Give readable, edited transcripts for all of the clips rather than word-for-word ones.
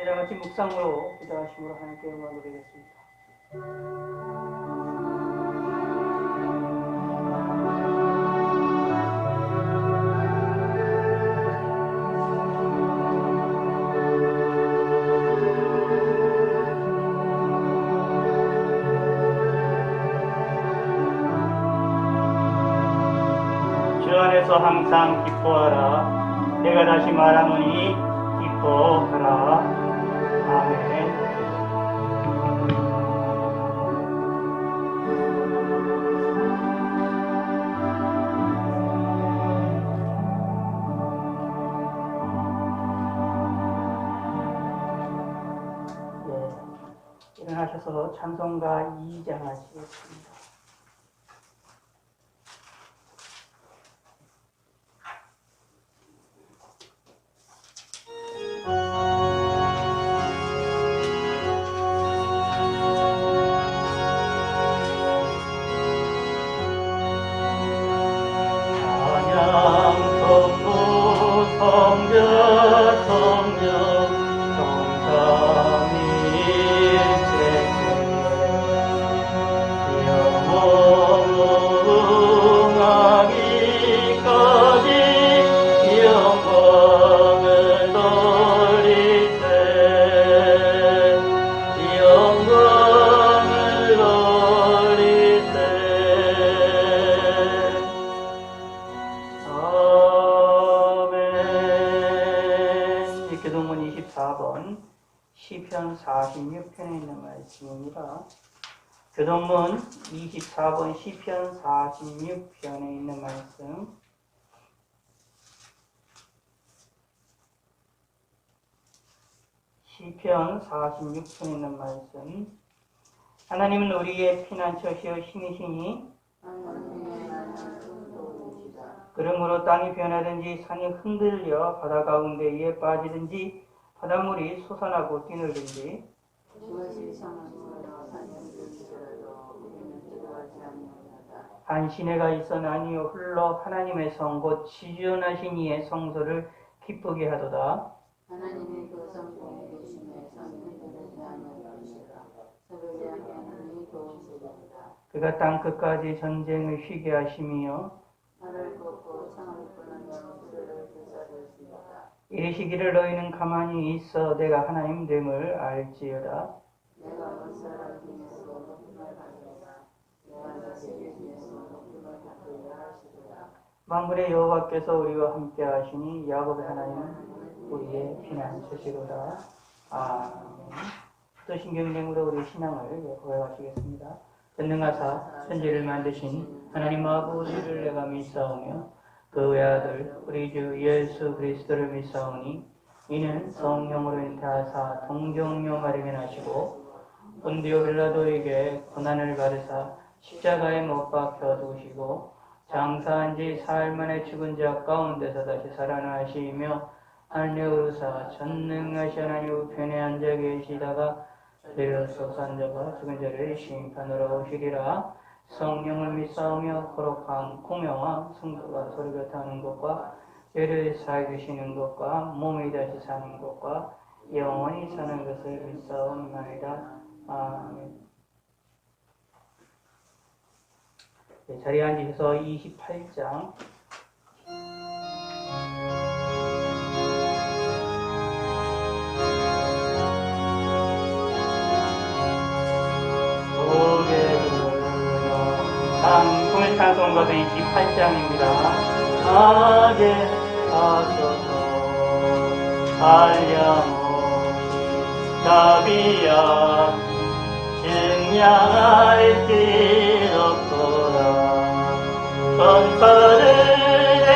이와 같이 묵상으로 기도하심으로 하나님께 영광을 드리겠습니다. 주 안에서 항상 기뻐하라. 내가 다시 말하노니 기뻐하라. 아멘. 일어나셔서 찬송가 2장 하시겠습니다. 교동문 24번 시편 46편에 있는 말씀입니다. 교동문 24번 시편 46편에 있는 말씀. 시편 46편에 있는 말씀. 하나님은 우리의 피난처시여 힘이시니 그러므로 땅이 변하든지 산이 흔들려 바다 가운데에 빠지든지 바닷물이 솟아나고 뛰놀든지 한 시내가 있어나니 홀로 하나님의 성 곧 지존하신 이의 성소를 기쁘게 하도다. 하나님의 그 성중에 계심에 성이 흔들리지 아니하시리라. 서글지 아니하니 도우시리라. 그가 땅 끝까지 전쟁을 쉬게 하심이요 나를 걷고 창을 끄는 영수를 불사르시리라. 이르시기를 너희는 가만히 있어 내가 하나님 됨을 알지어다. 내가 원사를 중에서 높임을 받으리라. 내가 자식의 중에서 높임을 받으리라 하시리라. 만군의 여호와께서 우리와 함께 하시니 야곱의 하나님은 우리의 피난처시로다. 아멘. 사도신경으로 우리의 신앙을 고백하시겠습니다. 전능하사 천지를 만드신 하나님 아버지를 내가 믿사오며 그 외아들 우리 주 예수 그리스도를 믿사오니 이는 성령으로 잉태하사 동정녀 마리에 나시고 본디오 빌라도에게 고난을 받으사 십자가에 못 박혀 두시고 장사한 지 사흘 만에 죽은 자 가운데서 다시 살아나시며 하늘에 오르사 전능하신 하나님 우편에 앉아 계시다가 내려서 산 자가 죽은 자를 심판으로 오시리라. 성령을 믿사오며 거룩한 공명한 성도가 소리가 타는 것과 죄를 사해 주시는 것과 몸이 다시 사는 것과 영원히 사는 것을 믿사옵나이다. 아멘. 네, 자리에 앉으셔서 28장 공일 찬송가도 28장입니다. 하게 하소서 한량없이 자비야 증량할 길 없도다. 전사들의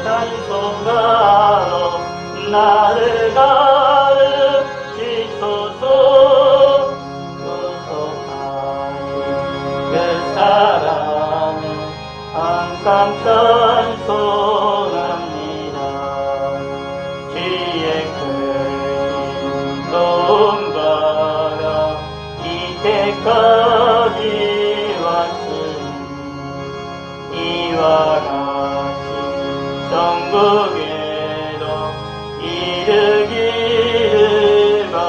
찬송가로 나를 가르치소서. 구속하신 그 사랑을 항상 찬송합니다. 주의 크신 도움받아 이때까지 왔으니 이와 같이 천국에도 이르기를 바랍니다.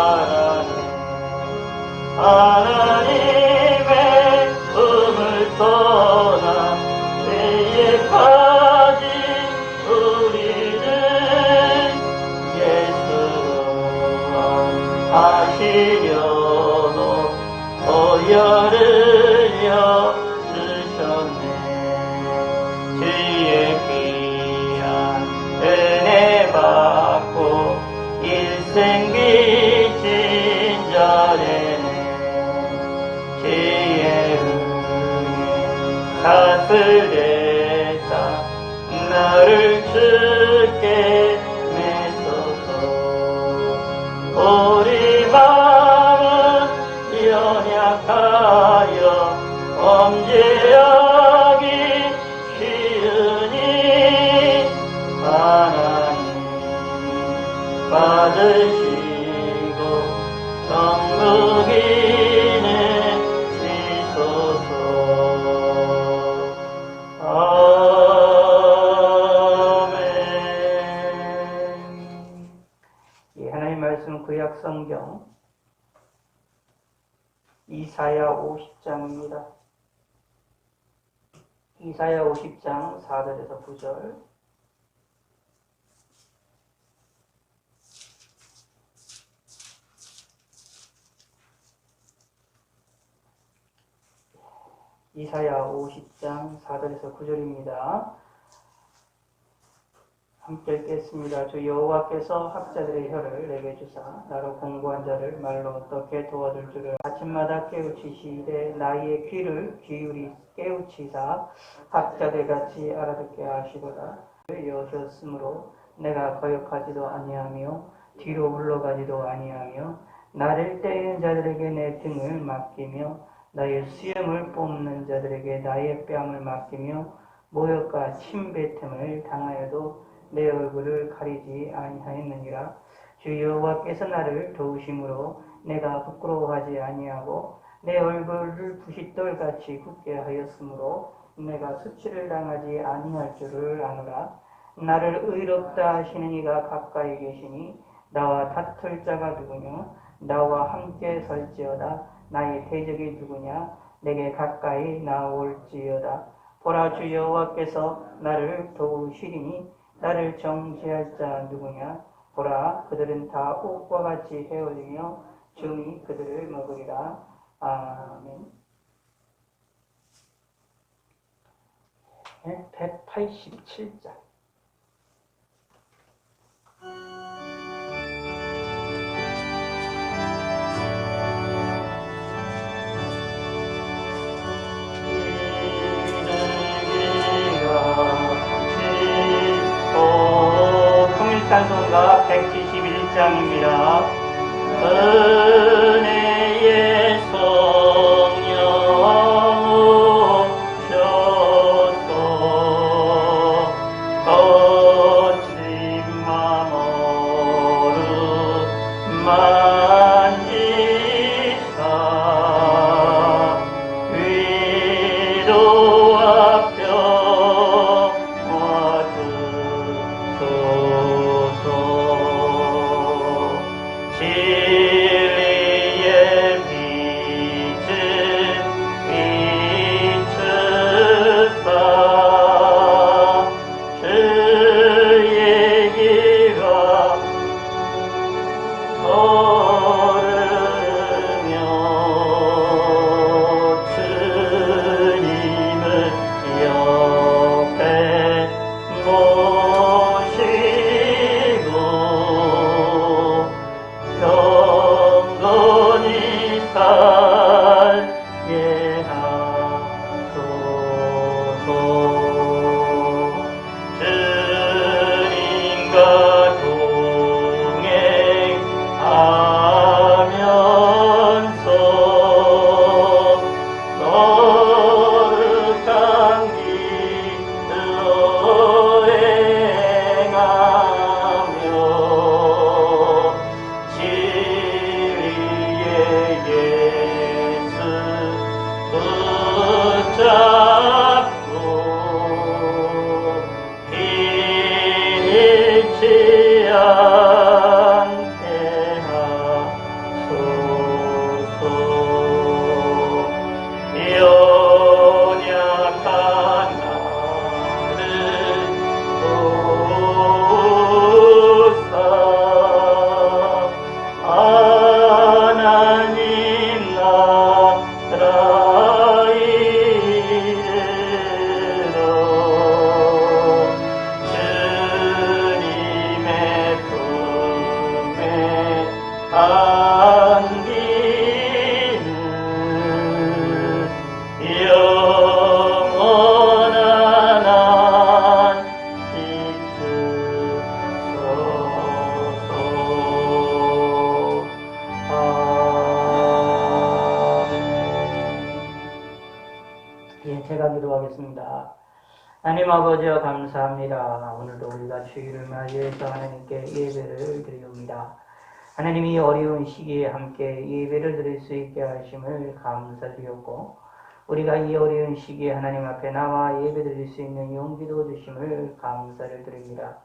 앞을 대사 나를 주께 메소서. 우리 마음은 연약하여 범죄하기 쉬우니 하나님 받으시고 정국이는 지소서. 아멘. 이 하나님 말씀 구약 성경 이사야 50장입니다. 이사야 50장 4절에서 9절. 이사야 50장 4절에서 9절입니다. 함께 읽겠습니다. 주 여호와께서 학자들의 혀를 내게 주사 나로 공부한 자를 말로 어떻게 도와줄 줄을 아침마다 깨우치시되 나의 귀를 기울이 깨우치사 학자들 같이 알아듣게 하시도다. 여셨으므로 내가 거역하지도 아니하며 뒤로 물러가지도 아니하며 나를 때리는 자들에게 내 등을 맡기며 나의 수염을 뽑는 자들에게 나의 뺨을 맡기며 모욕과 침뱉음을 당하여도 내 얼굴을 가리지 아니하였느니라. 주 여호와께서 나를 도우심으로 내가 부끄러워하지 아니하고 내 얼굴을 부싯돌같이 굳게 하였으므로 내가 수치를 당하지 아니할 줄을 아노라. 나를 의롭다 하시는 이가 가까이 계시니 나와 다툴 자가 누구냐? 나와 함께 설지어다. 나의 대적이 누구냐? 내게 가까이 나올지어다. 보라, 주 여호와께서 나를 도우시리니 나를 정죄할 자 누구냐? 보라, 그들은 다 옥과 같이 헤어지며 종이 그들을 먹으리라. 아멘. 187장. 찬송가 171장입니다. 은혜의 성령 오셔서 거친 마음으로 만지사 위로와 평화 주소서. 진리의 빛을 비추사 주의 길과 걸으며 주님을 옆에 모시고 경건히 살게 하소서. 주님과 동행하면서 거룩한 길로 행하며 진리의 예수 붙잡고 잃지 않게 하소서. 연약한 나를 도우사 하나님 나라 이르러 주님의 하나님 아버지여 감사합니다. 오늘도 우리가 주일을 맞이해서 하나님께 예배를 드리옵니다. 하나님이 어려운 시기에 함께 예배를 드릴 수 있게 하심을 감사드리옵고 우리가 이 어려운 시기에 하나님 앞에 나와 예배 드릴 수 있는 용기도 주심을 감사를 드립니다.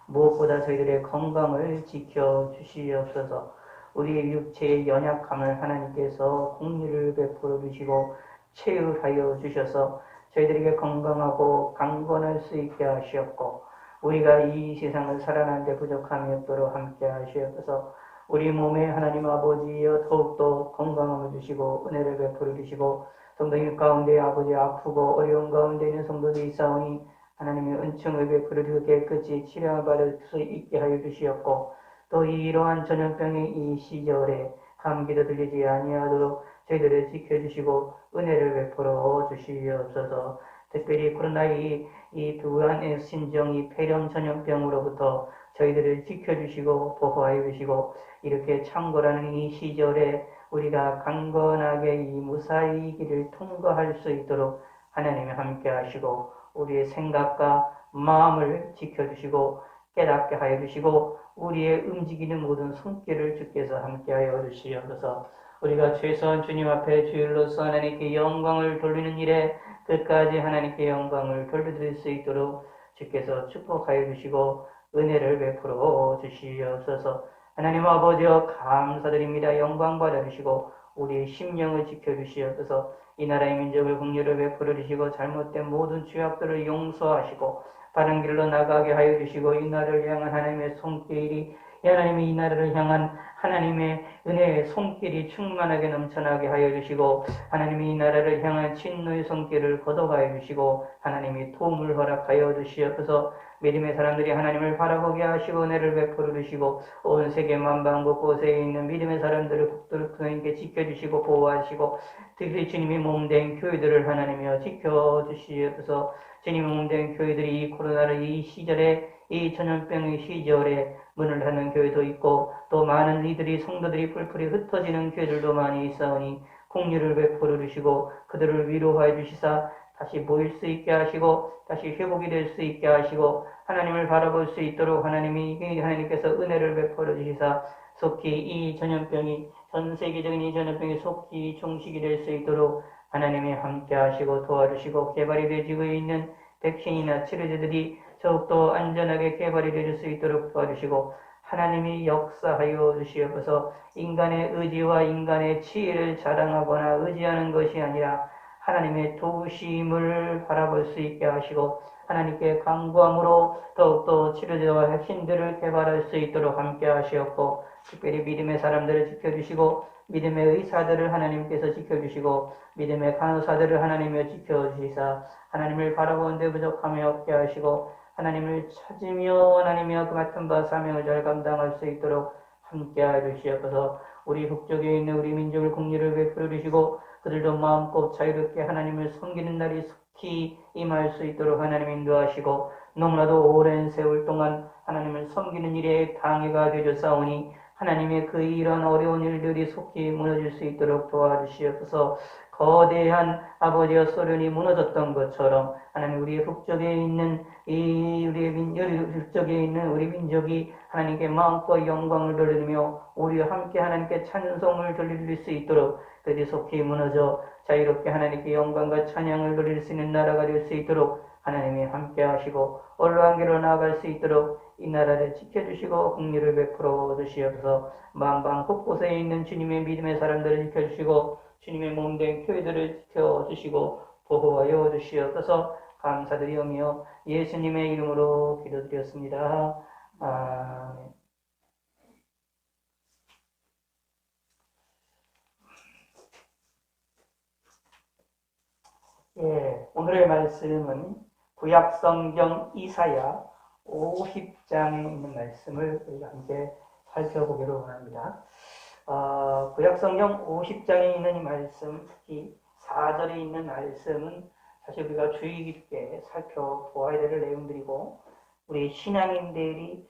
무엇보다 저희들의 건강을 지켜주시옵소서. 우리의 육체의 연약함을 하나님께서 공의를 베풀어 주시고 체휼하여 주셔서 저희들에게 건강하고 강건할 수 있게 하시옵고 우리가 이 세상을 살아가는데 부족함이 없도록 함께 하시옵소서. 우리 몸에 하나님 아버지여 더욱더 건강함을 주시고 은혜를 베풀어 주시고 성도님 가운데 아버지 아프고 어려운 가운데 있는 성도들이 있사오니 하나님의 은총을 베풀어 주고 깨끗이 치료받을 수 있게 하여 주시옵고 또 이러한 전염병의 이 시절에 감기도 들리지 아니하도록 저희들을 지켜주시고 은혜를 베풀어 주시옵소서. 특별히 코로나 이 두한의 신종 폐렴 전염병으로부터 저희들을 지켜주시고 보호하여 주시고 이렇게 창궐하는 이 시절에 우리가 강건하게 이 무사히 길을 통과할 수 있도록 하나님이 함께 하시고 우리의 생각과 마음을 지켜주시고 깨닫게 하여 주시고 우리의 움직이는 모든 손길을 주께서 함께하여 주시옵소서. 우리가 최소한 주님 앞에 주일로서 하나님께 영광을 돌리는 일에 끝까지 하나님께 영광을 돌려드릴 수 있도록 주께서 축복하여 주시고 은혜를 베풀어 주시옵소서. 하나님 아버지여 감사드립니다. 영광 받아주시고 우리의 심령을 지켜주시옵소서. 이 나라의 민족을 긍휼을 베풀어 주시고 잘못된 모든 죄악들을 용서하시고 바른 길로 나가게 하여 주시고 이 나라를 향한 하나님의 손길이 하나님의 이 나라를 향한 하나님의 은혜의 손길이 충만하게 넘쳐나게 하여 주시고 하나님이 이 나라를 향한 진노의 손길을 걷어가여 주시고 하나님이 도움을 허락하여 주시옵소서. 믿음의 사람들이 하나님을 바라보게 하시고 은혜를 베풀어 주시고 온 세계 만방 곳곳에 있는 믿음의 사람들을 북두를 그에게 지켜주시고 보호하시고 특히 주님이 몸된 교회들을 하나님이여 지켜주시옵소서. 주님이 몸된 교회들이 이 코로나를 이 시절에 이 전염병의 시절에 문을 닫는 교회도 있고 또 많은 이들이 성도들이 뿔뿔이 흩어지는 교회들도 많이 있사오니 공유를 베풀어 주시고 그들을 위로하여 주시사 다시 모일 수 있게 하시고 다시 회복이 될 수 있게 하시고 하나님을 바라볼 수 있도록 하나님께서 은혜를 베풀어 주시사 속히 이 전염병이 전 세계적인 이 전염병이 속히 종식이 될 수 있도록 하나님이 함께 하시고 도와주시고 개발이 되지고 있는 백신이나 치료제들이 더욱더 안전하게 개발이 될 수 있도록 도와주시고 하나님이 역사하여 주시옵소서. 인간의 의지와 인간의 지혜를 자랑하거나 의지하는 것이 아니라 하나님의 도우심을 바라볼 수 있게 하시고 하나님께 간구함으로 더욱더 치료제와 백신들을 개발할 수 있도록 함께 하시옵고 특별히 믿음의 사람들을 지켜주시고 믿음의 의사들을 하나님께서 지켜주시고 믿음의 간호사들을 하나님이 지켜주시사 하나님을 바라보는 데 부족함이 없게 하시고 하나님을 찾으며 하나님이여 그 맡은 바 사명을 잘 감당할 수 있도록 함께하여 주시옵소서. 우리 북쪽에 있는 우리 민족을 긍휼을 베풀어 주시고 그들도 마음껏 자유롭게 하나님을 섬기는 날이 속히 임할 수 있도록 하나님 인도하시고 너무나도 오랜 세월 동안 하나님을 섬기는 일에 방해가 되어사오니 하나님의 그 이런 어려운 일들이 속히 무너질 수 있도록 도와주시옵소서. 거대한 아버지의 소련이 무너졌던 것처럼 하나님 우리의 북쪽에 있는 북쪽에 있는 우리 민족이 하나님께 마음껏 영광을 돌리며 우리와 함께 하나님께 찬송을 돌릴 수 있도록 그들이 속히 무너져 자유롭게 하나님께 영광과 찬양을 돌릴 수 있는 나라가 될 수 있도록 하나님이 함께 하시고 올라간길로 나아갈 수 있도록 이 나라를 지켜주시고 긍휼을 베풀어 주시옵소서. 만방 곳곳에 있는 주님의 믿음의 사람들을 지켜주시고 주님의 몸된 교회들을 지켜주시고 보호하여 주시옵소서. 감사드리오며 예수님의 이름으로 기도드렸습니다. 아멘. 예, 오늘의 말씀은 구약성경 이사야 50장에 있는 말씀을 우리가 함께 살펴보기로 원합니다. 구약성경 50장에 있는 이 말씀, 특히 4절에 있는 말씀은 사실 우리가 주의 깊게 살펴보아야 될 내용들이고 우리 신앙인들이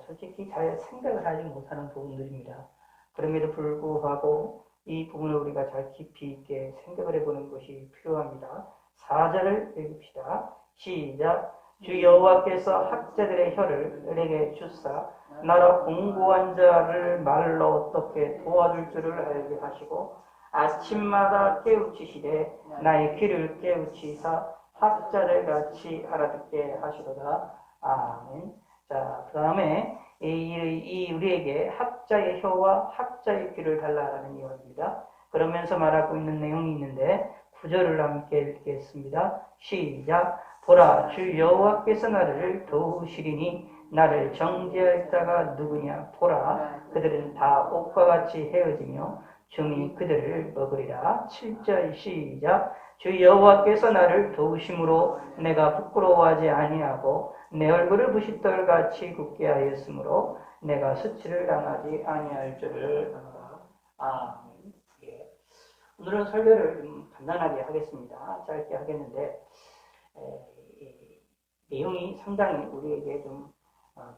솔직히 잘 생각을 하지 못하는 부분들입니다. 그럼에도 불구하고 이 부분을 우리가 잘 깊이 있게 생각을 해보는 것이 필요합니다. 4절을 읽읍시다. 시작. 주 여호와께서 학자들의 혀를 내게 주사 나라 공고한 자를 말로 어떻게 도와줄 줄을 알게 하시고 아침마다 깨우치시되 나의 귀를 깨우치사 학자들 같이 알아듣게 하시도다. 아멘. 자, 그 다음에 우리에게 학자의 혀와 학자의 귀를 달라라는 이야기입니다. 그러면서 말하고 있는 내용이 있는데 9절을 함께 읽겠습니다. 시작. 보라, 주 여호와께서 나를 도우시리니 나를 정죄할 자가 누구냐. 보라, 그들은 다 옷과 같이 헤어지며 종이 그들을 먹으리라. 7절 시작. 주 여호와께서 나를 도우심으로 내가 부끄러워하지 아니하고 내 얼굴을 부싯돌같이 굳게 하였으므로 내가 수치를 당하지 아니할 줄을 알아. 아멘. 예. 오늘은 설교를 좀 간단하게 하겠습니다. 짧게 하겠는데 내용이 상당히 우리에게 좀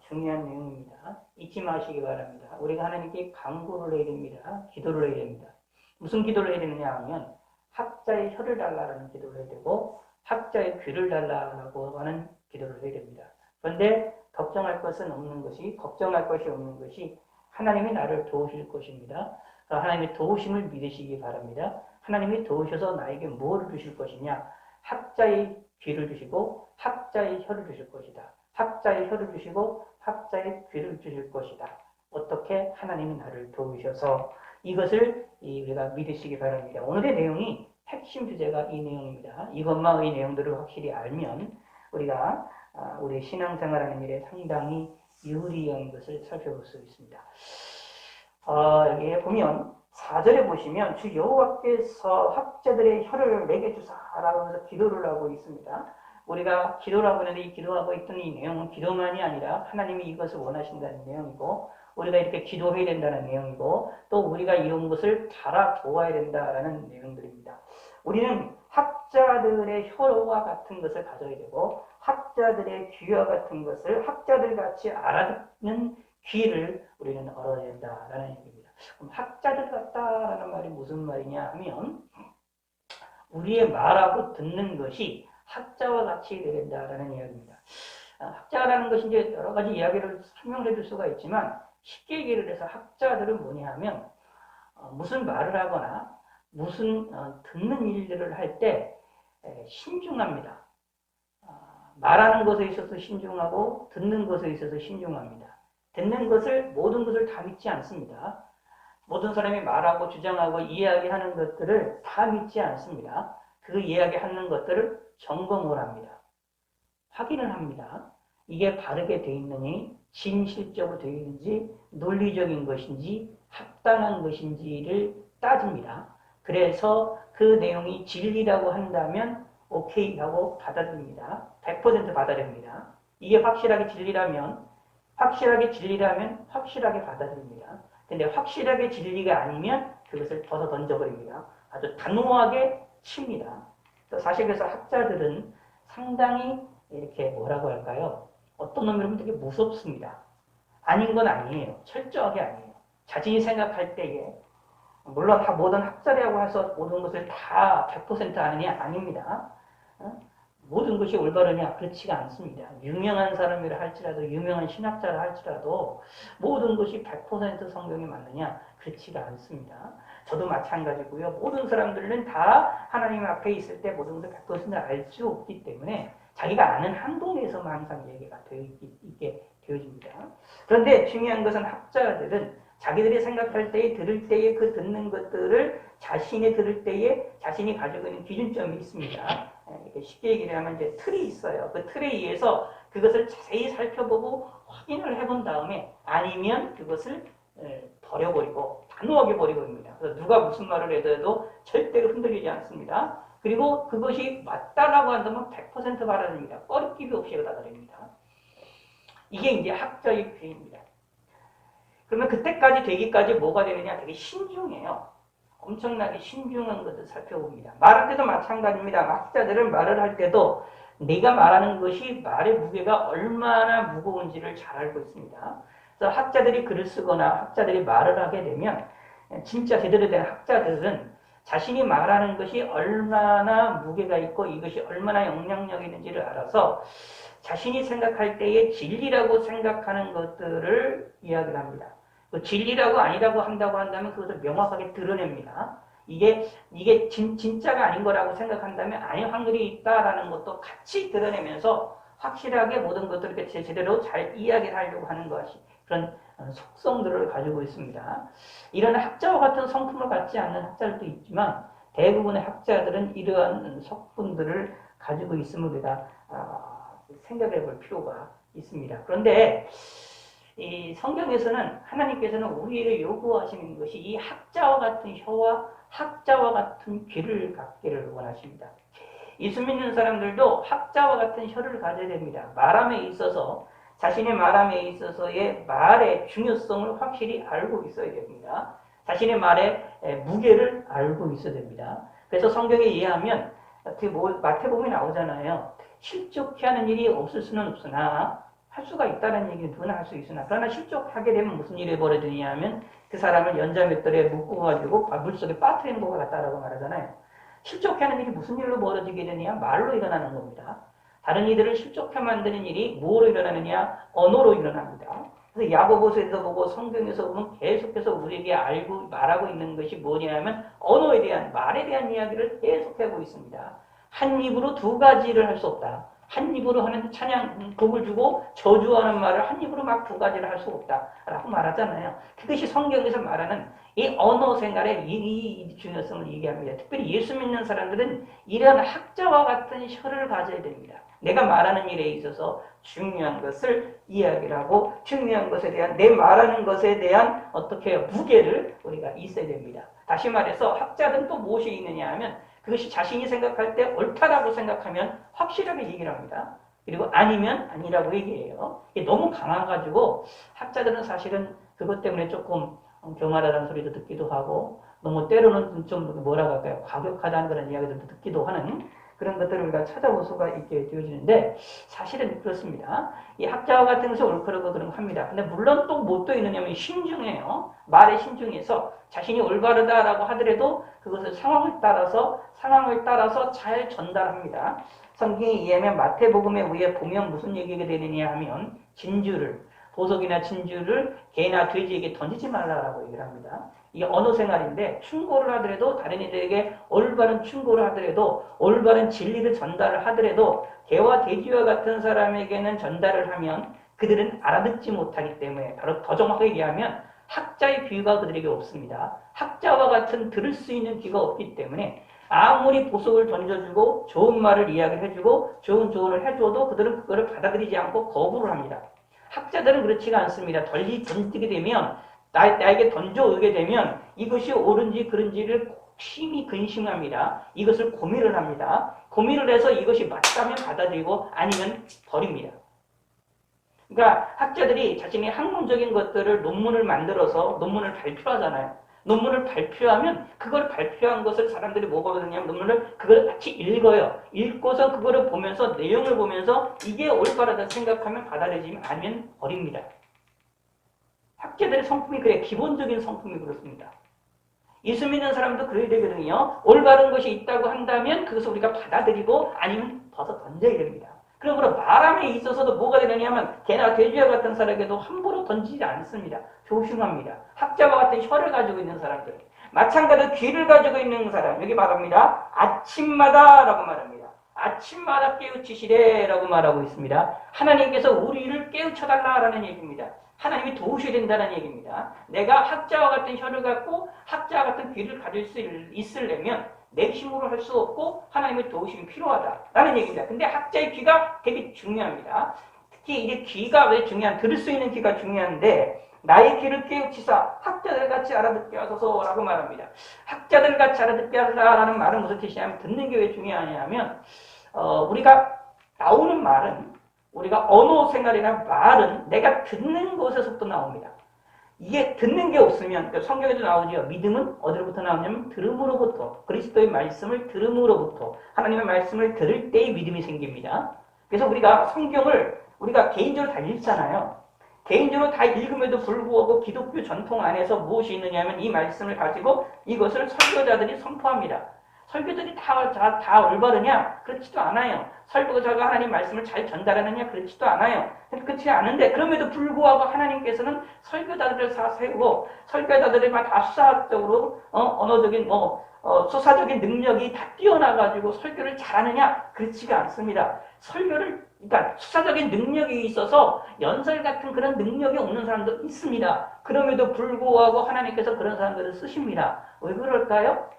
중요한 내용입니다. 잊지 마시기 바랍니다. 우리가 하나님께 간구를 해야 됩니다. 기도를 해야 됩니다. 무슨 기도를 해야 되느냐 하면 학자의 혀를 달라라는 기도를 해야 되고 학자의 귀를 달라라고 하는 기도를 해야 됩니다. 그런데 걱정할 것이 없는 것이 하나님이 나를 도우실 것입니다. 하나님의 도우심을 믿으시기 바랍니다. 하나님이 도우셔서 나에게 무엇을 주실 것이냐? 학자의 귀를 주시고 학자의 혀를 주실 것이다. 학자의 혀를 주시고 학자의 귀를 주실 것이다. 어떻게? 하나님이 나를 도우셔서 이것을 우리가 믿으시기 바랍니다. 오늘의 내용이 핵심 주제가 이 내용입니다. 이것만의 내용들을 확실히 알면 우리가 우리 신앙생활하는 일에 상당히 유리한 것을 살펴볼 수 있습니다. 여기에 보면 4절에 보시면 주 여호와께서 학자들의 혀를 내게 주사라고 하면서 기도를 하고 있습니다. 우리가 기도를 하고 있는데 이 기도하고 있던 이 내용은 기도만이 아니라 하나님이 이것을 원하신다는 내용이고 우리가 이렇게 기도해야 된다는 내용이고 또 우리가 이런 것을 달아 도와야 된다는 내용들입니다. 우리는 학자들의 혀와 같은 것을 가져야 되고 학자들의 귀와 같은 것을 학자들 같이 알아듣는 귀를 우리는 얻어야 된다라는 얘기입니다. 그럼 학자들 같다라는 말이 무슨 말이냐 하면 우리의 말하고 듣는 것이 학자와 같이 되야 된다라는 이야기입니다. 학자라는 것이 이제 여러 가지 이야기를 설명해 줄 수가 있지만 쉽게 얘기를 해서 학자들은 뭐냐 하면 무슨 말을 하거나 무슨 듣는 일들을 할 때 신중합니다. 말하는 것에 있어서 신중하고 듣는 것에 있어서 신중합니다. 듣는 것을 모든 것을 다 믿지 않습니다. 모든 사람이 말하고 주장하고 이야기하는 것들을 다 믿지 않습니다. 그 이야기하는 것들을 점검을 합니다. 확인을 합니다. 이게 바르게 되어 있느니 진실적으로 되어 있는지 논리적인 것인지 합당한 것인지를 따집니다. 그래서 그 내용이 진리라고 한다면 오케이 하고 받아들입니다. 100% 받아들입니다. 이게 확실하게 진리라면 확실하게 받아들입니다. 근데 확실하게 진리가 아니면 그것을 벗어 던져버립니다. 아주 단호하게 칩니다. 사실 그래서 학자들은 상당히 이렇게 뭐라고 할까요? 어떤 놈이라면 되게 무섭습니다. 아닌 건 아니에요. 철저하게 아니에요. 자신이 생각할 때에 물론 다 모든 학자라고 해서 모든 것을 다 100% 아느냐? 아닙니다. 모든 것이 올바르냐? 그렇지가 않습니다. 유명한 사람이라 할지라도 유명한 신학자라 할지라도 모든 것이 100% 성경에 맞느냐? 그렇지가 않습니다. 저도 마찬가지고요. 모든 사람들은 다 하나님 앞에 있을 때 모든 것을 100% 알 수 없기 때문에 자기가 아는 한동에서만 항상 얘기가 있게 되어집니다. 그런데 중요한 것은 학자들은 자기들이 생각할 때에 들을 때에 그 듣는 것들을 자신이 들을 때에 자신이 가지고 있는 기준점이 있습니다. 이렇게 쉽게 얘기를 하면 이제 틀이 있어요. 그 틀에 의해서 그것을 자세히 살펴보고 확인을 해본 다음에 아니면 그것을 버려버리고 단호하게 버려버립니다. 그래서 누가 무슨 말을 해도 절대로 흔들리지 않습니다. 그리고 그것이 맞다라고 한다면 100% 받아들입니다. 꺼리낌이 없이 받아들입니다. 이게 이제 학자의 귀입니다. 그러면 그때까지 되기까지 뭐가 되느냐? 되게 신중해요. 엄청나게 신중한 것을 살펴봅니다. 말할 때도 마찬가지입니다. 학자들은 말을 할 때도 내가 말하는 것이 말의 무게가 얼마나 무거운지를 잘 알고 있습니다. 그래서 학자들이 글을 쓰거나 학자들이 말을 하게 되면 진짜 제대로 된 학자들은 자신이 말하는 것이 얼마나 무게가 있고 이것이 얼마나 영향력이 있는지를 알아서 자신이 생각할 때에 진리라고 생각하는 것들을 이야기를 합니다. 진리라고 아니라고 한다고 한다면 그것을 명확하게 드러냅니다. 이게 진짜가 아닌 거라고 생각한다면 아닐 확률이 있다라는 것도 같이 드러내면서 확실하게 모든 것들을 제대로 잘 이야기를 하려고 하는 것이 그런 속성들을 가지고 있습니다. 이런 학자와 같은 성품을 갖지 않는 학자들도 있지만 대부분의 학자들은 이러한 성분들을 가지고 있음을 우리가 생각해 볼 필요가 있습니다. 그런데 이 성경에서는 하나님께서는 우리를 요구하시는 것이 이 학자와 같은 혀와 학자와 같은 귀를 갖기를 원하십니다. 예수 믿는 사람들도 학자와 같은 혀를 가져야 됩니다. 말함에 있어서 자신의 말함에 있어서의 말의 중요성을 확실히 알고 있어야 됩니다. 자신의 말의 무게를 알고 있어야 됩니다. 그래서 성경에 의하면 마태복음에 나오잖아요. 실족케 하는 일이 없을 수는 없으나 할 수가 있다는 얘기는 누구나 할 수 있으나 그러나 실족하게 되면 무슨 일이 벌어지느냐 하면 그 사람을 연자맷돌에 묶어가지고 물속에 빠뜨리는 것과 같다라고 말하잖아요. 실족케 하는 일이 무슨 일로 벌어지게 되느냐? 말로 일어나는 겁니다. 다른 이들을 실족케 만드는 일이 뭐로 일어나느냐? 언어로 일어납니다. 그래서 야고보서에서 보고 성경에서 보면 계속해서 우리에게 알고 말하고 있는 것이 뭐냐면 언어에 대한 말에 대한 이야기를 계속하고 있습니다. 한 입으로 두 가지를 할 수 없다. 한 입으로 하는 찬양, 곡을 주고 저주하는 말을 한 입으로 막 두 가지를 할 수 없다라고 말하잖아요. 그것이 성경에서 말하는 이 언어 생활의 이 중요성을 얘기합니다. 특별히 예수 믿는 사람들은 이런 학자와 같은 혀를 가져야 됩니다. 내가 말하는 일에 있어서 중요한 것을 이야기를 하고 중요한 것에 대한 내 말하는 것에 대한 어떻게 무게를 우리가 있어야 됩니다. 다시 말해서 학자들은 또 무엇이 있느냐 하면 그것이 자신이 생각할 때 옳다라고 생각하면 확실하게 얘기를 합니다. 그리고 아니면 아니라고 얘기해요. 이게 너무 강해가지고 학자들은 사실은 그것 때문에 조금 교만하다는 소리도 듣기도 하고 너무 때로는 좀 뭐라고 할까요? 과격하다는 그런 이야기들도 듣기도 하는 그런 것들을 우리가 찾아볼 수가 있게 되어지는데 사실은 그렇습니다. 이 학자와 같은 것이 옳고 그런 거 합니다. 근데 물론 또 뭐 또 있느냐면 신중해요. 말에 신중해서 자신이 올바르다라고 하더라도 그것을 상황을 따라서 잘 전달합니다. 성경에 의하면 마태복음에 위에 보면 무슨 얘기가 되느냐 하면 진주를 보석이나 진주를 개나 돼지에게 던지지 말라라고 얘기를 합니다. 이게 언어 생활인데 충고를 하더라도 다른 이들에게 올바른 충고를 하더라도 올바른 진리를 전달을 하더라도 개와 돼지와 같은 사람에게는 전달을 하면 그들은 알아듣지 못하기 때문에 바로 더 정확하게 얘기하면 학자의 귀가 그들에게 없습니다. 학자와 같은 들을 수 있는 귀가 없기 때문에 아무리 보석을 던져주고 좋은 말을 이야기해주고 좋은 조언을 해줘도 그들은 그거를 받아들이지 않고 거부를 합니다. 학자들은 그렇지가 않습니다. 던지게 되면 나에게 던져오게 되면 이것이 옳은지 그른지를 심히 근심합니다. 이것을 고민을 합니다. 고민을 해서 이것이 맞다면 받아들이고 아니면 버립니다. 그러니까 학자들이 자신의 학문적인 것들을 논문을 만들어서 논문을 발표하잖아요. 논문을 발표하면 그걸 발표한 것을 사람들이 뭐가 하느냐면 논문을 그걸 같이 읽어요. 읽고서 그거를 보면서 내용을 보면서 이게 올바르다 생각하면 받아들이지 않으면 버립니다. 학자들의 성품이 그래 기본적인 성품이 그렇습니다. 예수 믿는 사람도 그래야 되거든요. 올바른 것이 있다고 한다면 그것을 우리가 받아들이고 아니면 벗어 던져야 됩니다. 그러므로 말함에 있어서도 뭐가 되느냐면 개나 돼지와 같은 사람에게도 함부로 던지지 않습니다. 조심합니다. 학자와 같은 혀를 가지고 있는 사람들 마찬가지로 귀를 가지고 있는 사람 여기 말합니다. 아침마다 라고 말합니다. 아침마다 깨우치시래 라고 말하고 있습니다. 하나님께서 우리를 깨우쳐달라라는 얘기입니다. 하나님이 도우셔야 된다는 얘기입니다. 내가 학자와 같은 혀를 갖고 학자와 같은 귀를 가질 수 있으려면 내 힘으로 할 수 없고 하나님의 도우심이 필요하다라는 얘기입니다. 근데 학자의 귀가 되게 중요합니다. 특히 이게 귀가 왜 들을 수 있는 귀가 중요한데 나의 귀를 깨우치사 학자들 같이 알아듣게 하소서라고 말합니다. 학자들 같이 알아듣게 하소서라는 말은 무슨 뜻이냐면 듣는 게 왜 중요하냐면 우리가 나오는 말은 우리가 언어 생활이나 말은 내가 듣는 곳에서부터 나옵니다. 이게 듣는 게 없으면 성경에도 나오죠. 믿음은 어디로부터 나오냐면 들음으로부터 그리스도의 말씀을 들음으로부터 하나님의 말씀을 들을 때의 믿음이 생깁니다. 그래서 우리가 성경을 우리가 개인적으로 다 읽잖아요. 개인적으로 다 읽음에도 불구하고 기독교 전통 안에서 무엇이 있느냐면 이 말씀을 가지고 이것을 설교자들이 선포합니다. 설교들이 다 올바르냐? 그렇지도 않아요. 설교자가 하나님 말씀을 잘 전달하느냐? 그렇지도 않아요. 그렇지 않은데 그럼에도 불구하고 하나님께서는 설교자들을 세우고 설교자들이 다 수사적으로 언어적인 수사적인 능력이 다 뛰어나가지고 설교를 잘하느냐? 그렇지가 않습니다. 그러니까 수사적인 능력이 있어서 연설 같은 그런 능력이 없는 사람도 있습니다. 그럼에도 불구하고 하나님께서 그런 사람들을 쓰십니다. 왜 그럴까요?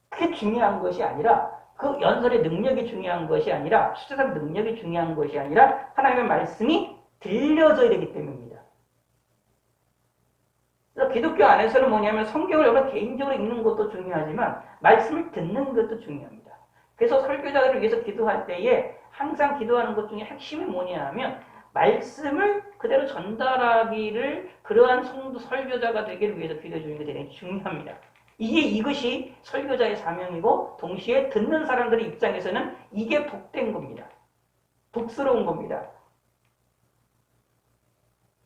그게 중요한 것이 아니라 그 연설의 능력이 중요한 것이 아니라 수사적 능력이 중요한 것이 아니라 하나님의 말씀이 들려져야 되기 때문입니다. 그래서 기독교 안에서는 뭐냐면 성경을 여러 개인적으로 읽는 것도 중요하지만 말씀을 듣는 것도 중요합니다. 그래서 설교자들을 위해서 기도할 때에 항상 기도하는 것 중에 핵심이 뭐냐 하면 말씀을 그대로 전달하기를 그러한 성도 설교자가 되기를 위해서 기도해 주는 게 대단히 중요합니다. 이것이 설교자의 사명이고 동시에 듣는 사람들의 입장에서는 이게 복된 겁니다. 복스러운 겁니다.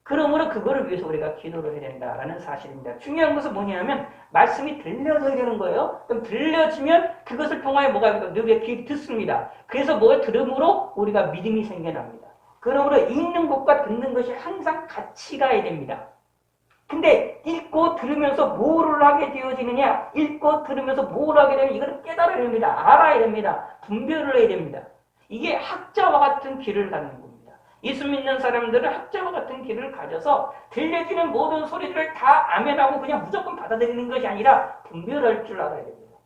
그러므로 그거를 위해서 우리가 기도를 해야 된다라는 사실입니다. 중요한 것은 뭐냐면 말씀이 들려져야 되는 거예요. 그럼 들려지면 그것을 통하여 뭐가 우리가 귀에 듣습니다. 그래서 뭘 들음으로 우리가 믿음이 생겨납니다. 그러므로 읽는 것과 듣는 것이 항상 같이 가야 됩니다. 근데 읽고 들으면서 뭐를 하게 되어지느냐? 읽고 들으면서 뭘 하게 되면 이걸 깨달아야 됩니다. 알아야 됩니다. 분별을 해야 됩니다. 이게 학자와 같은 길을 갖는 겁니다. 예수 믿는 사람들은 학자와 같은 길을 가져서 들려지는 모든 소리들을 다 아멘하고 그냥 무조건 받아들이는 것이 아니라 분별할 줄 알아야 됩니다.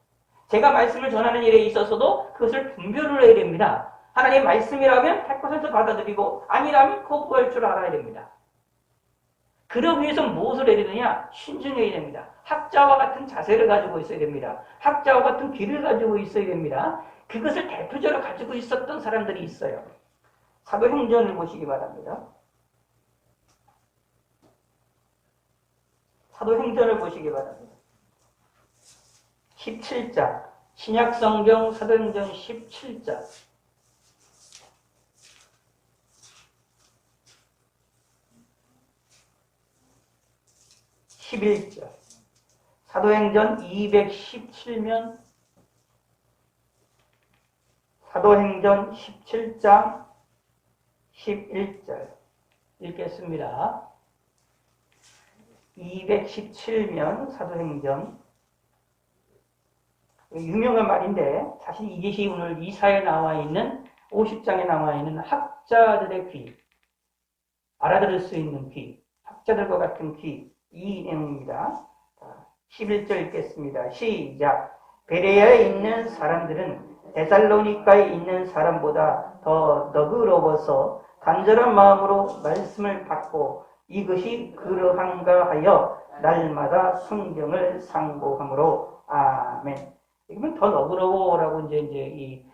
제가 말씀을 전하는 일에 있어서도 그것을 분별을 해야 됩니다. 하나님의 말씀이라면 100% 받아들이고 아니라면 거부할 줄 알아야 됩니다. 그러기 위해서 무엇을 해야 되느냐? 신중해야 됩니다. 학자와 같은 자세를 가지고 있어야 됩니다. 학자와 같은 길을 가지고 있어야 됩니다. 그것을 대표적으로 가지고 있었던 사람들이 있어요. 사도행전을 보시기 바랍니다. 사도행전을 보시기 바랍니다. 17장 신약성경 사도행전 17장 11절 사도행전 217면 사도행전 17장 11절 읽겠습니다. 217면 사도행전 유명한 말인데 사실 이것이 오늘 이사에 나와 있는 50장에 나와 있는 학자들의 귀 알아들을 수 있는 귀 학자들과 같은 귀 이 내용입니다. 11절 읽겠습니다. 시작. 베레아에 있는 사람들은 데살로니가에 있는 사람보다 더 너그러워서 간절한 마음으로 말씀을 받고 이것이 그러한가 하여 날마다 성경을 상고함으로 아멘. 이러면 더 너그러워라고 이제 이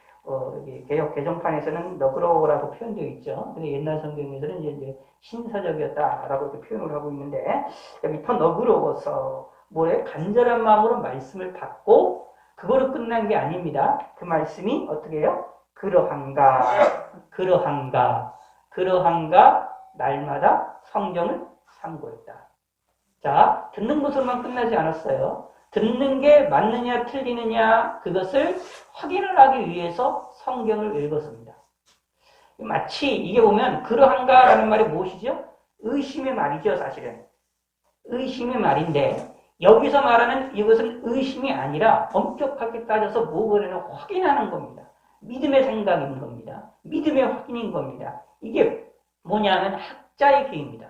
개역 개정판에서는 너그러워라고 표현되어 있죠. 근데 옛날 성경에서는 이제 신사적이었다라고 이렇게 표현을 하고 있는데 여기 더 너그러워서 뭐에 간절한 마음으로 말씀을 받고 그거로 끝난 게 아닙니다. 그 말씀이 어떻게 해요? 그러한가 날마다 성경을 상고했다. 자, 듣는 것으로만 끝나지 않았어요. 듣는 게 맞느냐 틀리느냐 그것을 확인을 하기 위해서 성경을 읽었습니다. 마치 이게 보면 그러한가라는 말이 무엇이죠? 의심의 말이죠. 사실은 의심의 말인데 여기서 말하는 이것은 의심이 아니라 엄격하게 따져서 뭐냐면 확인하는 겁니다. 믿음의 생각인 겁니다. 믿음의 확인인 겁니다. 이게 뭐냐면 학자의 귀입니다.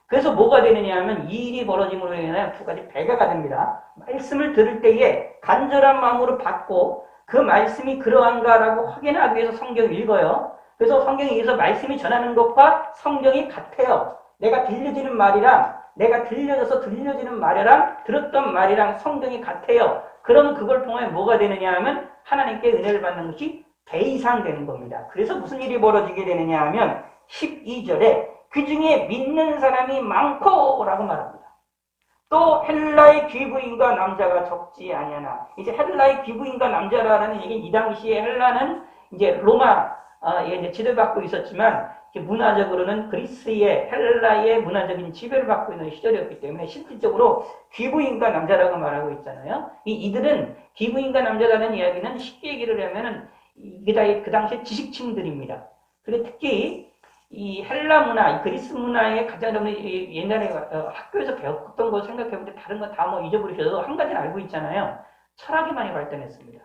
그래서 뭐가 되느냐 하면 이 일이 벌어짐으로 인하여 두 가지 배가가 됩니다. 말씀을 들을 때에 간절한 마음으로 받고 그 말씀이 그러한가라고 확인하기 위해서 성경을 읽어요. 그래서 성경에 의해서 말씀이 전하는 것과 성경이 같아요. 내가 들려지는 말이랑 내가 들려지는 말이랑 들었던 말이랑 성경이 같아요. 그러면 그걸 통해 뭐가 되느냐 하면 하나님께 은혜를 받는 것이 배이상되는 겁니다. 그래서 무슨 일이 벌어지게 되느냐 하면 12절에 그 중에 믿는 사람이 많고 라고 말합니다. 또 헬라의 귀부인과 남자가 적지 아니하나. 이제 헬라의 귀부인과 남자라는 얘기 이 당시에 헬라는 이제 로마 이제 지도받고 있었지만 문화적으로는 그리스의 헬라의 문화적인 지배를 받고 있는 시절이었기 때문에 실질적으로 귀부인과 남자라고 말하고 있잖아요. 이들은 귀부인과 남자라는 이야기는 쉽게 얘기를 하면은 이게 그 당시 지식층들입니다. 그리고 특히 이 헬라 문화, 이 그리스 문화의 가장 옛날에 학교에서 배웠던 거 생각해볼 때 다른 거 다 뭐 잊어버리셔도 한 가지는 알고 있잖아요. 철학이 많이 발전했습니다.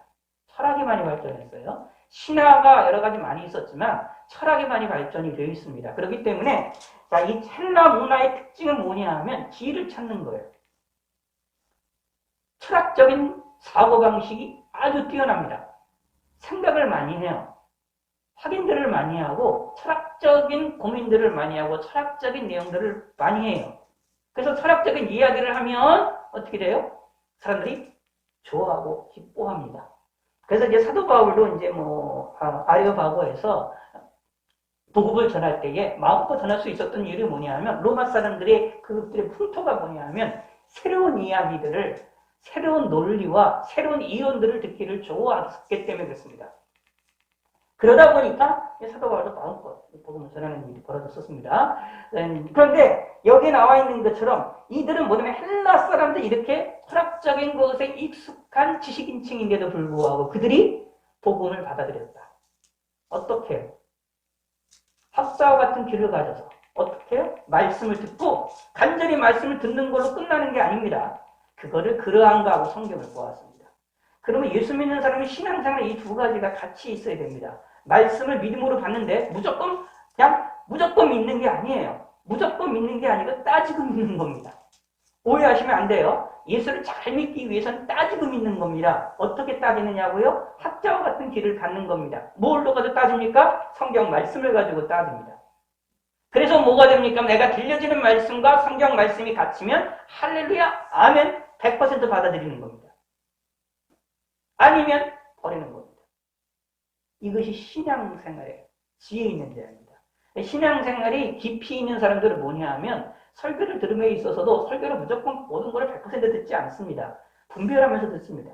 철학이 많이 발전했어요. 신화가 여러 가지 많이 있었지만 철학이 많이 발전이 되어 있습니다. 그렇기 때문에 자, 이 헬라 문화의 특징은 뭐냐 하면 지혜를 찾는 거예요. 철학적인 사고방식이 아주 뛰어납니다. 생각을 많이 해요. 확인들을 많이 하고 철학적인 고민들을 많이 하고 철학적인 내용들을 많이 해요. 그래서 철학적인 이야기를 하면 어떻게 돼요? 사람들이 좋아하고 기뻐합니다. 그래서 이제 사도 바울도 이제 아레오바고에서 복음을 전할 때에 마음껏 전할 수 있었던 이유가 뭐냐 하면 로마 사람들의 그들의 풍토가 뭐냐 하면 새로운 이야기들을 새로운 논리와 새로운 이론들을 듣기를 좋아했기 때문에 그렇습니다. 그러다 보니까 사도 바울도 마음껏 복음을 전하는 일이 벌어졌었습니다. 그런데 여기 나와 있는 것처럼 이들은 뭐냐면 헬라 사람들 이렇게 철학적인 것에 익숙한 지식인층인데도 불구하고 그들이 복음을 받아들였다. 어떻게 해요? 학자와 같은 귀를 가져서 어떻게 해요? 말씀을 듣고 간절히 말씀을 듣는 걸로 끝나는 게 아닙니다. 그거를 그러한가 하고 성경을 보았습니다. 그러면 예수 믿는 사람은 신앙생활 이 두 가지가 같이 있어야 됩니다. 말씀을 믿음으로 받는데 무조건 믿는 게 아니에요. 무조건 믿는 게 아니고 따지고 믿는 겁니다. 오해하시면 안 돼요. 예수를 잘 믿기 위해서는 따지고 믿는 겁니다. 어떻게 따지느냐고요? 학자와 같은 길을 갖는 겁니다. 뭘로 가지고 따집니까? 성경 말씀을 가지고 따집니다. 그래서 뭐가 됩니까? 내가 들려지는 말씀과 성경 말씀이 같으면 할렐루야, 아멘 100% 받아들이는 겁니다. 아니면 버리는 겁니다. 이것이 신앙생활의 지혜 있는 자입니다. 신앙생활이 깊이 있는 사람들은 뭐냐 하면 설교를 들음에 있어서도 설교를 무조건 모든 걸 100% 듣지 않습니다. 분별하면서 듣습니다.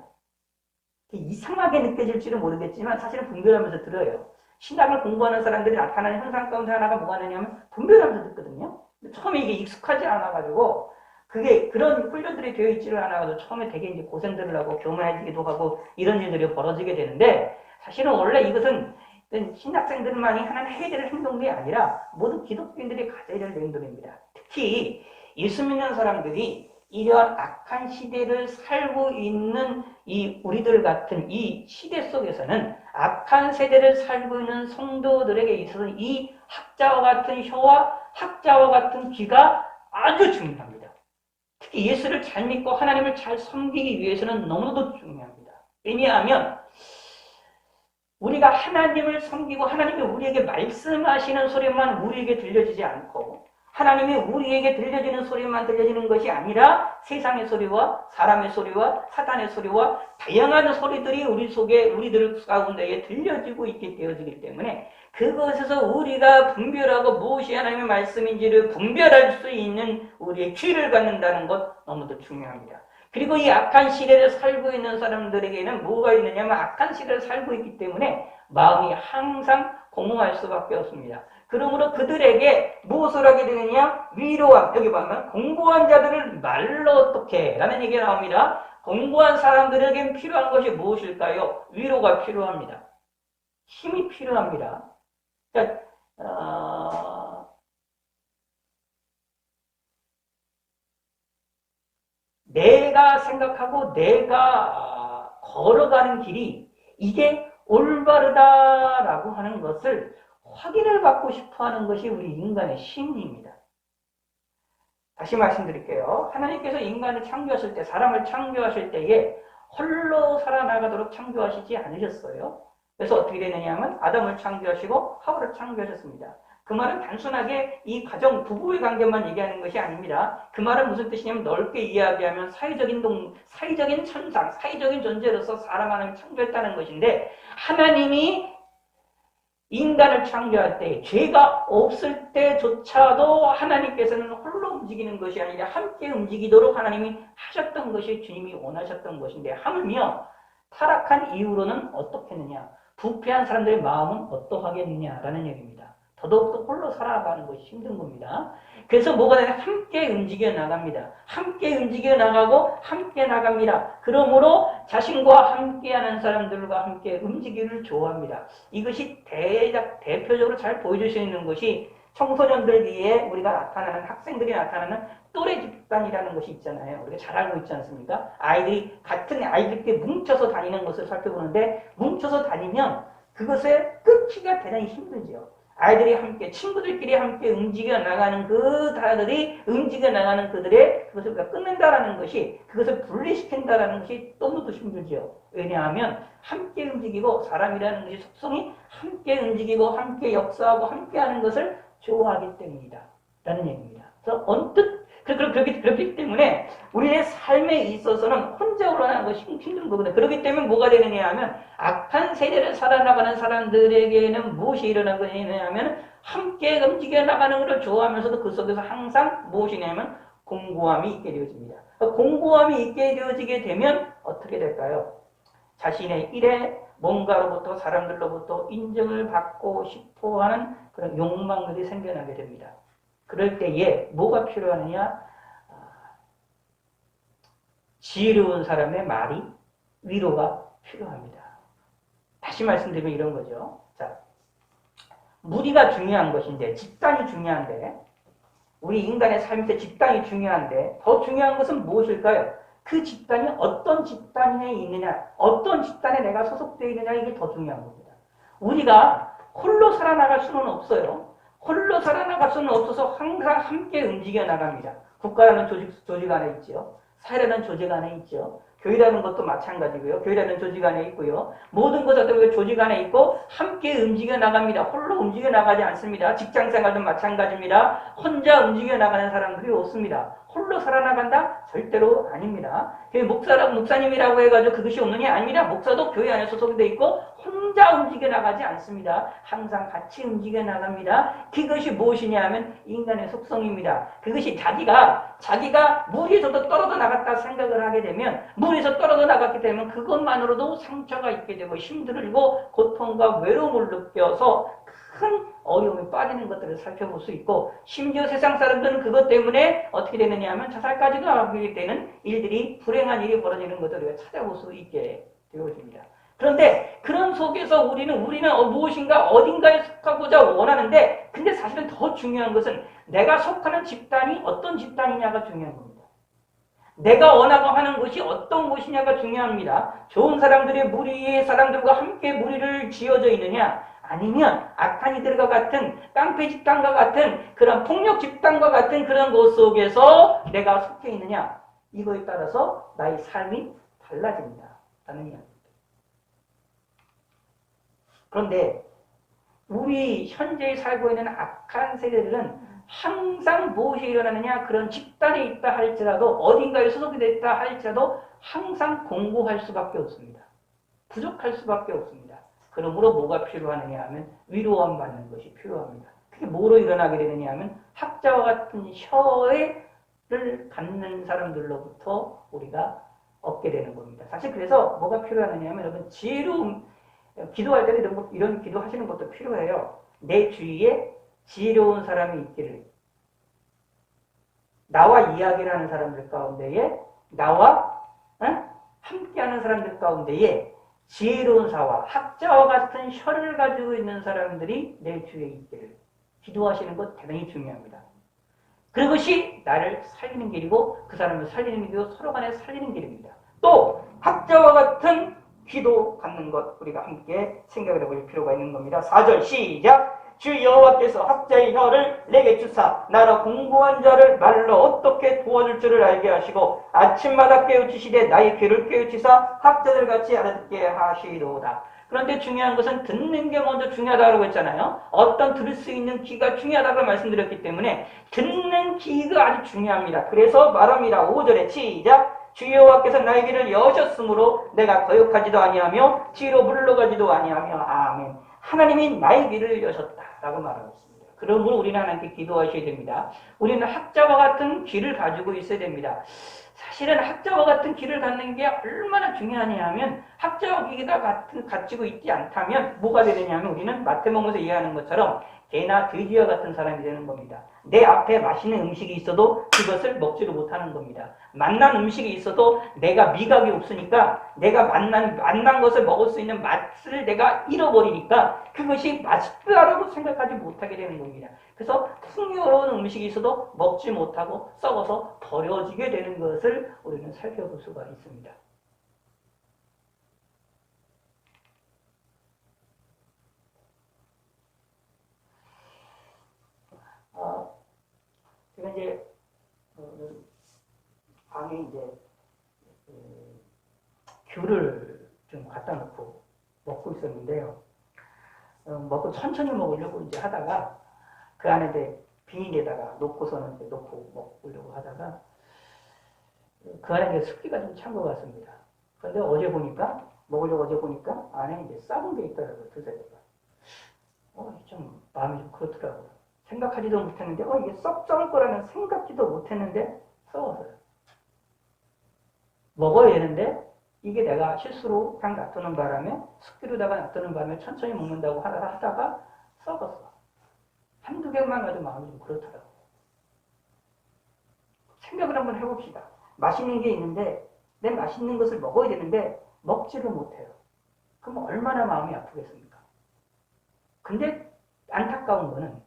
이상하게 느껴질지는 모르겠지만 사실은 분별하면서 들어요. 신학을 공부하는 사람들이 나타나는 현상 가운데 하나가 뭐가 되냐면 분별하면서 듣거든요. 처음에 이게 익숙하지 않아가지고 그게 그런 훈련들이 되어 있지를 않아가지고 처음에 되게 이제 고생들을 하고 교만해지기도 하고 이런 일들이 벌어지게 되는데 사실은 원래 이것은 신학생들만이 하는 해야 될 행동이 아니라 모든 기독교인들이 가져야 될 행동입니다. 특히 예수 믿는 사람들이 이러한 악한 시대를 살고 있는 이 우리들 같은 이 시대 속에서는 악한 세대를 살고 있는 성도들에게 있어서는 이 학자와 같은 혀와 학자와 같은 귀가 아주 중요합니다. 특히 예수를 잘 믿고 하나님을 잘 섬기기 위해서는 너무도 중요합니다. 왜냐하면 우리가 하나님을 섬기고 하나님이 우리에게 말씀하시는 소리만 우리에게 들려지지 않고 하나님이 우리에게 들려지는 소리만 들려지는 것이 아니라 세상의 소리와 사람의 소리와 사단의 소리와 다양한 소리들이 우리들 가운데에 들려지고 있게 되어지기 때문에 그것에서 우리가 분별하고 무엇이 하나님의 말씀인지를 분별할 수 있는 우리의 귀를 갖는다는 것 너무도 중요합니다. 그리고 이 악한 시대를 살고 있는 사람들에게는 뭐가 있느냐면 악한 시대를 살고 있기 때문에 마음이 항상 공허할 수밖에 없습니다. 그러므로 그들에게 무엇을 하게 되느냐? 위로함. 여기 보면 공고한 자들을 말로 어떻게 라는 얘기가 나옵니다. 공고한 사람들에겐 필요한 것이 무엇일까요? 위로가 필요합니다. 힘이 필요합니다. 그러니까, 내가 생각하고 내가 걸어가는 길이 이게 올바르다라고 하는 것을 확인을 받고 싶어하는 것이 우리 인간의 심리입니다. 다시 말씀드릴게요. 하나님께서 인간을 창조하실 때, 사람을 창조하실 때에 홀로 살아나가도록 창조하시지 않으셨어요. 그래서 어떻게 되느냐 하면 아담을 창조하시고 하와를 창조하셨습니다. 그 말은 단순하게 이 가정 부부의 관계만 얘기하는 것이 아닙니다. 그 말은 무슨 뜻이냐면 넓게 이야기하면 사회적인 천상, 사회적인 존재로서 사람 하나님을 창조했다는 것인데 하나님이 인간을 창조할 때 죄가 없을 때조차도 하나님께서는 홀로 움직이는 것이 아니라 함께 움직이도록 하나님이 하셨던 것이 주님이 원하셨던 것인데 하물며 타락한 이후로는 어떻게 했느냐? 부패한 사람들의 마음은 어떠하겠느냐라는 얘기입니다. 더더욱더 홀로 살아가는 것이 힘든 겁니다. 그래서 뭐가 되냐? 함께 움직여 나갑니다. 함께 움직여 나가고 함께 나갑니다. 그러므로 자신과 함께하는 사람들과 함께 움직이기를 좋아합니다. 이것이 대표적으로 잘 보여줄 수 있는 것이 청소년들기에 우리가 나타나는 학생들이 나타나는 또래 집단이라는 것이 있잖아요. 우리가 잘 알고 있지 않습니까? 아이들이 같은 아이들끼리 뭉쳐서 다니는 것을 살펴보는데 뭉쳐서 다니면 그것의 끊기가 대단히 힘들죠. 아이들이 함께 친구들끼리 함께 움직여 나가는 그들이 움직여 나가는 그들의 그것을 우리가 끊는다라는 것이 그것을 분리시킨다라는 것이 너무도 힘들죠. 왜냐하면 함께 움직이고 사람이라는 것이 속성이 함께 움직이고 함께 역사하고 함께하는 것을 좋아하기 때문이다 라는 얘기입니다. 그래서 언뜻 그렇기 때문에 우리의 삶에 있어서는 혼자 올라가는 것이 힘든 거거든요. 그렇기 때문에 뭐가 되느냐 하면 악한 세대를 살아나가는 사람들에게는 무엇이 일어나고 있느냐 하면 함께 움직여 나가는 것을 좋아하면서도 그 속에서 항상 무엇이냐면 공고함이 있게 되어집니다. 공고함이 있게 되어지게 되면 어떻게 될까요? 자신의 일에 뭔가로부터 사람들로부터 인정을 받고 싶어 하는 그런 욕망들이 생겨나게 됩니다. 그럴 때에 뭐가 필요하느냐? 지혜로운 사람의 말이 위로가 필요합니다. 다시 말씀드리면 이런 거죠. 자, 무리가 중요한 것인데 집단이 중요한데 우리 인간의 삶에서 집단이 중요한데 더 중요한 것은 무엇일까요? 그 집단이 어떤 집단에 있느냐, 어떤 집단에 내가 소속되어 있느냐 이게 더 중요한 겁니다. 우리가 홀로 살아나갈 수는 없어요. 홀로 살아나갈 수는 없어서 항상 함께 움직여 나갑니다. 국가라는 조직 안에 있죠. 사회라는 조직 안에 있죠. 교회라는 것도 마찬가지고요. 교회라는 조직 안에 있고요. 모든 것들 조직 안에 있고 함께 움직여 나갑니다. 홀로 움직여 나가지 않습니다. 직장생활도 마찬가지입니다. 혼자 움직여 나가는 사람들이 없습니다. 홀로 살아나간다? 절대로 아닙니다. 목사님이라고 해가지고 그것이 없는 게 아니라 목사도 교회 안에 소속이 돼 있고 혼자 움직여 나가지 않습니다. 항상 같이 움직여 나갑니다. 그것이 무엇이냐 하면 인간의 속성입니다. 그것이 자기가 무리에서도 떨어져 나갔다 생각을 하게 되면 무리에서 떨어져 나갔기 때문에 그것만으로도 상처가 있게 되고 힘들고 고통과 외로움을 느껴서 큰 어려움에 빠지는 것들을 살펴볼 수 있고 심지어 세상 사람들은 그것 때문에 어떻게 되느냐 하면 자살까지도 하게 되는 일들이 불행한 일이 벌어지는 것들을 우리가 찾아볼 수 있게 되어집니다. 그런데 그런 속에서 우리는 무엇인가 어딘가에 속하고자 원하는데 근데 사실은 더 중요한 것은 내가 속하는 집단이 어떤 집단이냐가 중요한 겁니다. 내가 원하고 하는 것이 어떤 것이냐가 중요합니다. 좋은 사람들의 무리의 사람들과 함께 무리를 지어져 있느냐 아니면 악한 이들과 같은 깡패 집단과 같은 그런 폭력 집단과 같은 그런 것 속에서 내가 속해 있느냐 이거에 따라서 나의 삶이 달라집니다. 라는 이야기입니다. 그런데 우리 현재 살고 있는 악한 세대들은 항상 무엇이 일어나느냐 그런 집단에 있다 할지라도 어딘가에 소속이 됐다 할지라도 항상 공고할 수밖에 없습니다. 부족할 수밖에 없습니다. 그러므로 뭐가 필요하느냐 하면 위로함 받는 것이 필요합니다. 그게 뭐로 일어나게 되느냐 하면 학자와 같은 혀를 갖는 사람들로부터 우리가 얻게 되는 겁니다. 사실 그래서 뭐가 필요하느냐 하면 여러분 지혜로움 기도할 때는 이런 기도하시는 것도 필요해요. 내 주위에 지혜로운 사람이 있기를 나와 이야기를 하는 사람들 가운데에 나와 함께하는 사람들 가운데에 지혜로운 사와 학자와 같은 혀를 가지고 있는 사람들이 내 주위에 있기를 기도하시는 것 대단히 중요합니다. 그것이 나를 살리는 길이고 그 사람을 살리는 길이고 서로 간에 살리는 길입니다. 또 학자와 같은 기도 갖는 것 우리가 함께 생각을 해볼 필요가 있는 겁니다. 4절 시작! 주 여호와께서 학자의 혀를 내게 주사 나로 공부한 자를 말로 어떻게 도와줄 줄을 알게 하시고 아침마다 깨우치시되 나의 귀를 깨우치사 학자들같이 알아듣게 하시도다. 그런데 중요한 것은 듣는 게 먼저 중요하다고 했잖아요. 어떤 들을 수 있는 귀가 중요하다고 말씀드렸기 때문에 듣는 귀가 아주 중요합니다. 그래서 말합니다. 5절에 시작! 주 여호와께서 나의 귀를 여셨으므로 내가 거역하지도 아니하며 뒤로 물러가지도 아니하며 아멘. 하나님이 나의 귀를 여셨다라고 말하고 있습니다. 그러므로 우리는 하나님께 기도하셔야 됩니다. 우리는 학자와 같은 귀를 가지고 있어야 됩니다. 사실은 학자와 같은 길을 갖는 게 얼마나 중요하냐 하면 학자와 길이가 갖추고 있지 않다면 뭐가 되느냐면 우리는 마태복음에서 이해하는 것처럼 개나 돼지와 같은 사람이 되는 겁니다. 내 앞에 맛있는 음식이 있어도 그것을 먹지를 못하는 겁니다. 맛난 음식이 있어도 내가 미각이 없으니까 내가 맛난 것을 먹을 수 있는 맛을 내가 잃어버리니까 그것이 맛있다라고 생각하지 못하게 되는 겁니다. 그래서 풍요로운 음식이 있어도 먹지 못하고 썩어서 버려지게 되는 것을 우리는 살펴볼 수가 있습니다. 제가 이제 방에 이제 귤을 좀 갖다 놓고 먹고 있었는데요. 먹고 천천히 먹으려고 이제 하다가 그 안에 이제 비닐에다가 놓고서는 이제 놓고 먹으려고 하다가 그 안에 이제 습기가 좀 찬 것 같습니다. 그런데 먹으려고 어제 보니까 안에 이제 썩은 게 있더라고요. 드세요가. 좀 마음이 좀 그렇더라고요. 생각하지도 못했는데 이게 썩을 거라는 생각지도 못했는데 썩었어요. 먹어야 되는데 이게 내가 실수로 그냥 놔두는 바람에 습기로다가 놔두는 바람에 천천히 먹는다고 하다가 썩었어. 한두 개만 가도 마음이 좀 그렇더라고요. 생각을 한번 해봅시다. 맛있는 게 있는데 내 맛있는 것을 먹어야 되는데 먹지를 못해요. 그럼 얼마나 마음이 아프겠습니까? 근데 안타까운 거는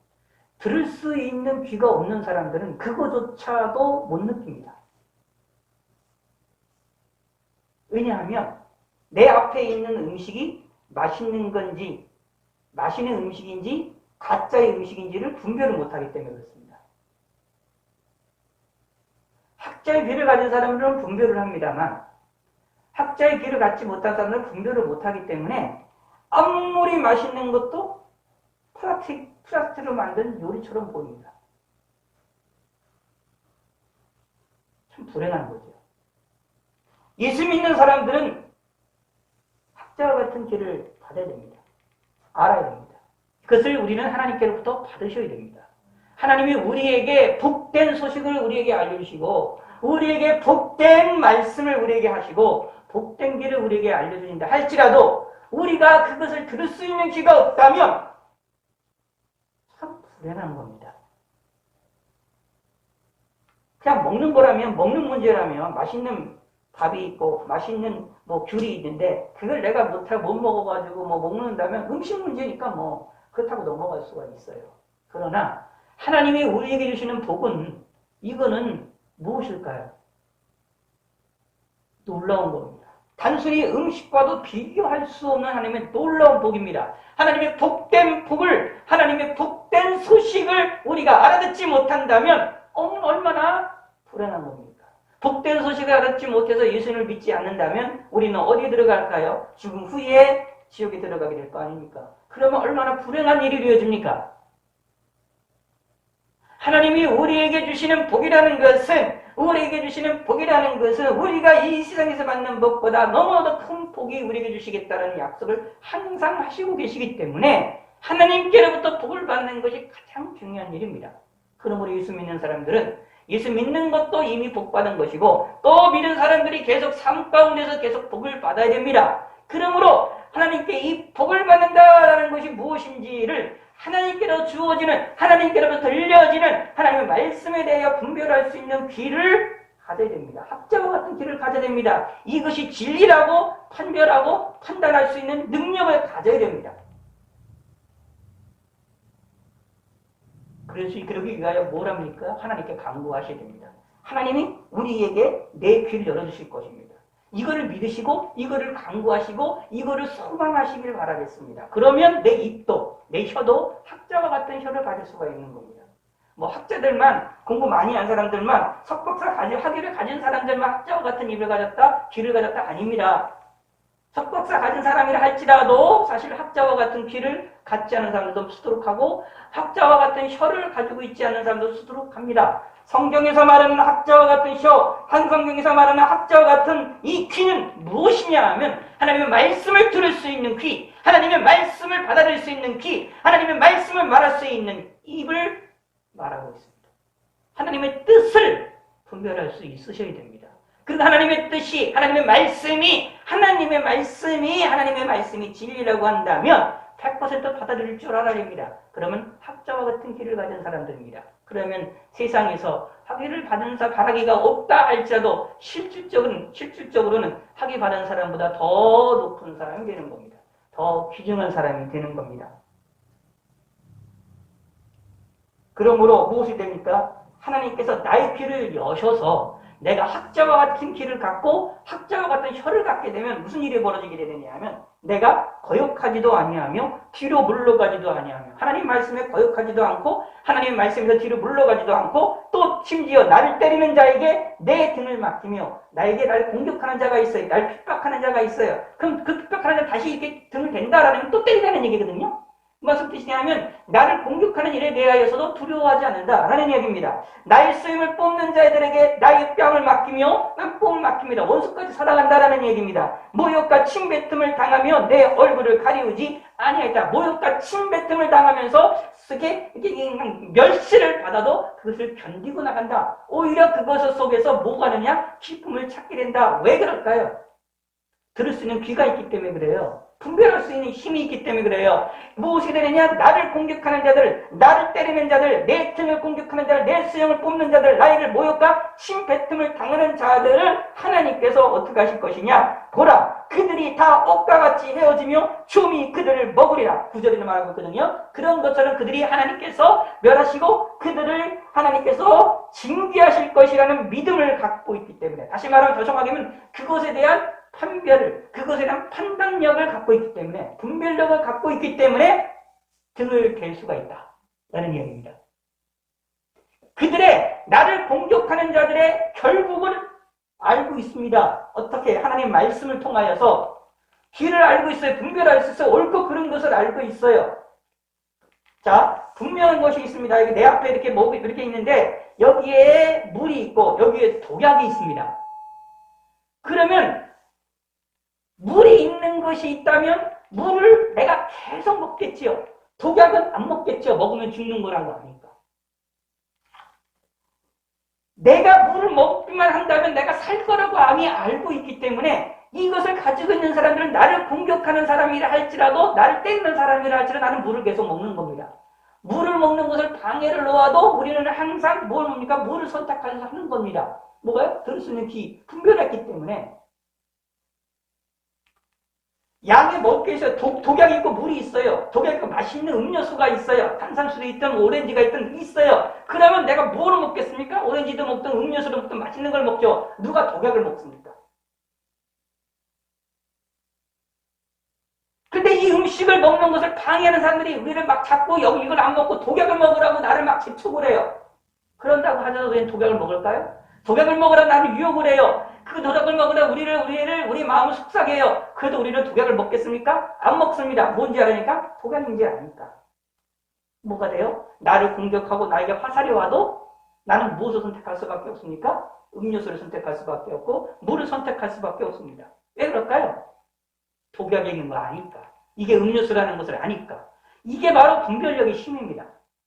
들을 수 있는 귀가 없는 사람들은 그거조차도 못 느낍니다. 왜냐하면 내 앞에 있는 음식이 맛있는 건지 맛있는 음식인지 가짜의 음식인지를 분별을 못하기 때문에 그렇습니다. 학자의 귀를 가진 사람들은 분별을 합니다만 학자의 귀를 갖지 못한 사람들은 분별을 못하기 때문에 아무리 맛있는 것도 플라스틱으로 만든 요리처럼 보입니다. 참 불행한 거죠. 예수 믿는 사람들은 학자와 같은 길을 받아야 됩니다. 알아야 됩니다. 그것을 우리는 하나님께로부터 받으셔야 됩니다. 하나님이 우리에게 복된 소식을 우리에게 알려주시고 우리에게 복된 말씀을 우리에게 하시고 복된 길을 우리에게 알려주신다 할지라도 우리가 그것을 들을 수 있는 귀가 없다면 참 불행한 겁니다. 그냥 먹는 거라면 먹는 문제라면 맛있는 밥이 있고 맛있는 귤이 있는데 그걸 내가 못 먹어가지고 먹는다면 음식 문제니까 그렇다고 넘어갈 수가 있어요. 그러나 하나님이 우리에게 주시는 복은 이거는 무엇일까요? 놀라운 겁니다. 단순히 음식과도 비교할 수 없는 하나님의 놀라운 복입니다. 하나님의 복된 복을 하나님의 복된 소식을 우리가 알아듣지 못한다면 얼마나 불행한 겁니까? 복된 소식을 알아듣지 못해서 예수님을 믿지 않는다면 우리는 어디에 들어갈까요? 죽음 후에 지옥에 들어가게 될 거 아닙니까? 그러면 얼마나 불행한 일이 되어집니까? 하나님이 우리에게 주시는 복이라는 것은 우리가 이 세상에서 받는 복보다 너무나도 큰 복이 우리에게 주시겠다는 약속을 항상 하시고 계시기 때문에 하나님께로부터 복을 받는 것이 가장 중요한 일입니다. 그러므로 예수 믿는 사람들은 예수 믿는 것도 이미 복받은 것이고 또 믿은 사람들이 계속 삶 가운데서 계속 복을 받아야 됩니다. 그러므로 하나님께 이 복을 받는다라는 것이 무엇인지를 하나님께로 주어지는 하나님께로부터 들려지는 하나님의 말씀에 대하여 분별할 수 있는 귀를 가져야 됩니다. 학자와 같은 귀를 가져야 됩니다. 이것이 진리라고 판별하고 판단할 수 있는 능력을 가져야 됩니다. 그러기 위하여 뭘 합니까? 하나님께 간구하셔야 됩니다. 하나님이 우리에게 내 귀를 열어주실 것입니다. 이거를 믿으시고 이거를 간구하시고 이거를 소망하시길 바라겠습니다. 그러면 내 입도 내 혀도 학자와 같은 혀를 가질 수가 있는 겁니다. 학자들만 공부 많이 한 사람들만 석박사 학위를 가진 사람들만 학자와 같은 입을 가졌다 귀를 가졌다 아닙니다. 석박사 가진 사람이라 할지라도 사실 학자와 같은 귀를 갖지 않은 사람들도 수두룩하고 학자와 같은 혀를 가지고 있지 않은 사람도 수두룩합니다. 성경에서 말하는 학자와 같은 혀, 한 성경에서 말하는 학자와 같은 이 귀는 무엇이냐 하면 하나님의 말씀을 들을 수 있는 귀, 하나님의 말씀을 받아들일 수 있는 귀, 하나님의 말씀을 말할 수 있는 입을 말하고 있습니다. 하나님의 뜻을 분별할 수 있으셔야 됩니다. 그 하나님의 뜻이, 하나님의 말씀이 진리라고 한다면 100% 받아들일 줄 알아야 됩니다. 그러면 학자와 같은 길을 가진 사람들입니다. 그러면 세상에서 학위를 바라기가 없다 할지라도 실질적으로는 학위 받은 사람보다 더 높은 사람이 되는 겁니다. 더 귀중한 사람이 되는 겁니다. 그러므로 무엇이 됩니까? 하나님께서 나의 귀를 여셔서 내가 학자와 같은 귀를 갖고 학자와 같은 혀를 갖게 되면 무슨 일이 벌어지게 되느냐 하면 내가 거역하지도 아니하며 뒤로 물러가지도 아니하며 하나님 말씀에 거역하지도 않고 하나님 말씀에서 뒤로 물러가지도 않고 또 심지어 나를 때리는 자에게 내 등을 맡기며 나에게 나를 공격하는 자가 있어요. 나를 핍박하는 자가 있어요. 그럼 그 핍박하는 자 다시 이렇게 등을 댄다라는 또 때리라는 얘기거든요. 무슨 뜻이냐면 나를 공격하는 일에 대하여서도 두려워하지 않는다라는 이야기입니다. 나의 쓰임을 뽑는 자들에게 나의 뺨을 맡기며 난 뽕을 맡깁니다. 원수까지 사랑한다라는 얘기입니다. 모욕과 침뱉음을 당하며 내 얼굴을 가리우지 아니하였다. 모욕과 침뱉음을 당하면서 이렇게 멸시를 받아도 그것을 견디고 나간다. 오히려 그것 속에서 뭐가 되냐? 기쁨을 찾게 된다. 왜 그럴까요? 들을 수 있는 귀가 있기 때문에 그래요. 분별할 수 있는 힘이 있기 때문에 그래요. 무엇이 되느냐? 나를 공격하는 자들, 나를 때리는 자들, 내 등을 공격하는 자들, 내 수영을 뽑는 자들, 나에게 모욕과 침뱉음을 당하는 자들을 하나님께서 어떻게 하실 것이냐? 보라, 그들이 다 억과 같이 헤어지며 좀이 그들을 먹으리라. 9절에 말하고 있거든요. 그런 것처럼 그들이 하나님께서 멸하시고 그들을 하나님께서 징계하실 것이라는 믿음을 갖고 있기 때문에, 다시 말하면 더 정확히 하면 그것에 대한 그것에 대한 판단력을 갖고 있기 때문에, 분별력을 갖고 있기 때문에 등을 댈 수가 있다 라는 이야기입니다. 그들의 나를 공격하는 자들의 결국을 알고 있습니다. 어떻게? 하나님 말씀을 통하여서 길을 알고 있어요. 분별할 수 있어요. 옳고 그른 것을 알고 있어요. 자, 분명한 것이 있습니다. 여기 내 앞에 이렇게 목이 이렇게 있는데 여기에 물이 있고 여기에 독약이 있습니다. 그러면 물이 있는 것이 있다면 물을 내가 계속 먹겠지요. 독약은 안 먹겠죠. 먹으면 죽는 거라고 하니까. 내가 물을 먹기만 한다면 내가 살 거라고 암이 알고 있기 때문에 이것을 가지고 있는 사람들은 나를 공격하는 사람이라 할지라도 나를 때리는 사람이라 할지라도 나는 물을 계속 먹는 겁니다. 물을 먹는 것을 방해를 놓아도 우리는 항상 뭘 뭡니까? 물을 선택해서 하는 겁니다. 뭐가요? 들을 수 있는 귀, 분별했기 때문에. 양에 먹을 게 있어요. 독약이 있고 물이 있어요. 독약이 있고 맛있는 음료수가 있어요. 탄산수도 있든 오렌지가 있든 있어요. 그러면 내가 뭐를 먹겠습니까? 오렌지도 먹든 음료수도 먹든 맛있는 걸 먹죠. 누가 독약을 먹습니까? 근데 이 음식을 먹는 것을 방해하는 사람들이 우리를 막 잡고 여기 이걸 안 먹고 독약을 먹으라고 나를 막 재촉을 해요. 그런다고 하더라도 우리는 독약을 먹을까요? 독약을 먹으라 나를 유혹을 해요. 그 독약을 먹으라 우리 마음을 속삭여 해요. 그래도 우리는 독약을 먹겠습니까? 안 먹습니다. 뭔지 알으니까? 독약인지 아니까. 뭐가 돼요? 나를 공격하고 나에게 화살이 와도 나는 무엇을 선택할 수밖에 없습니까? 음료수를 선택할 수밖에 없고 물을 선택할 수밖에 없습니다. 왜 그럴까요? 독약이 있는 거 아니까. 이게 음료수라는 것을 아니까. 이게 바로 분별력의 힘입니다.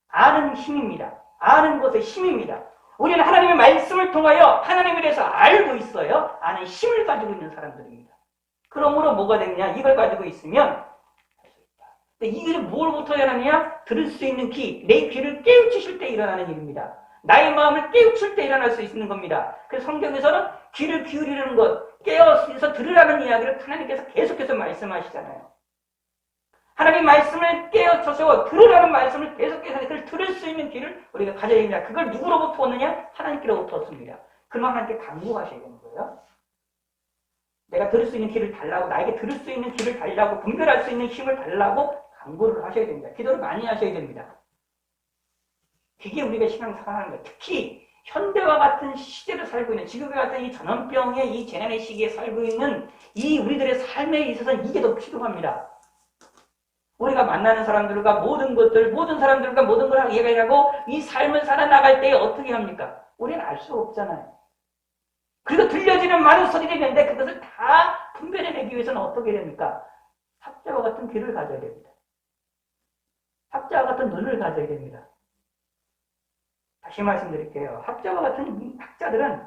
아는 힘입니다. 아는 것의 힘입니다. 우리는 하나님의 말씀을 통하여 하나님에 대해서 알고 있어요. 아는 힘을 가지고 있는 사람들입니다. 그러므로 뭐가 되느냐? 이걸 가지고 있으면 이게 뭘부터 일어나느냐? 들을 수 있는 귀, 내 귀를 깨우치실 때 일어나는 일입니다. 나의 마음을 깨우칠 때 일어날 수 있는 겁니다. 그래서 성경에서는 귀를 기울이는 것, 깨어서 들으라는 이야기를 하나님께서 계속해서 말씀하시잖아요. 하나님 말씀을 깨우쳐서 들으라는 말씀을 계속해서 그걸 들을 수 있는 귀를 우리가 가져야 됩니다. 그걸 누구로부터 얻느냐? 하나님께로부터 얻습니다. 그럼 하나님께 간구하셔야 되는 거예요. 내가 들을 수 있는 귀를 달라고, 나에게 들을 수 있는 귀를 달라고, 분별할 수 있는 힘을 달라고 간구를 하셔야 됩니다. 기도를 많이 하셔야 됩니다. 그게 우리가 신앙생활 하는 거예요. 특히 현대와 같은 시대를 살고 있는, 지금과 같은 이 전염병의 이 재난의 시기에 살고 있는 이 우리들의 삶에 있어서는 이게 더 필요합니다. 우리가 만나는 사람들과 모든 사람들과 모든 걸 얘기하고 이 삶을 살아나갈 때 어떻게 합니까? 우리는 알 수가 없잖아요. 그리고 들려지는 많은 소리들이 있는데 그것을 다 분별해내기 위해서는 어떻게 됩니까? 학자와 같은 귀를 가져야 됩니다. 학자와 같은 눈을 가져야 됩니다. 다시 말씀드릴게요. 학자와 같은 학자들은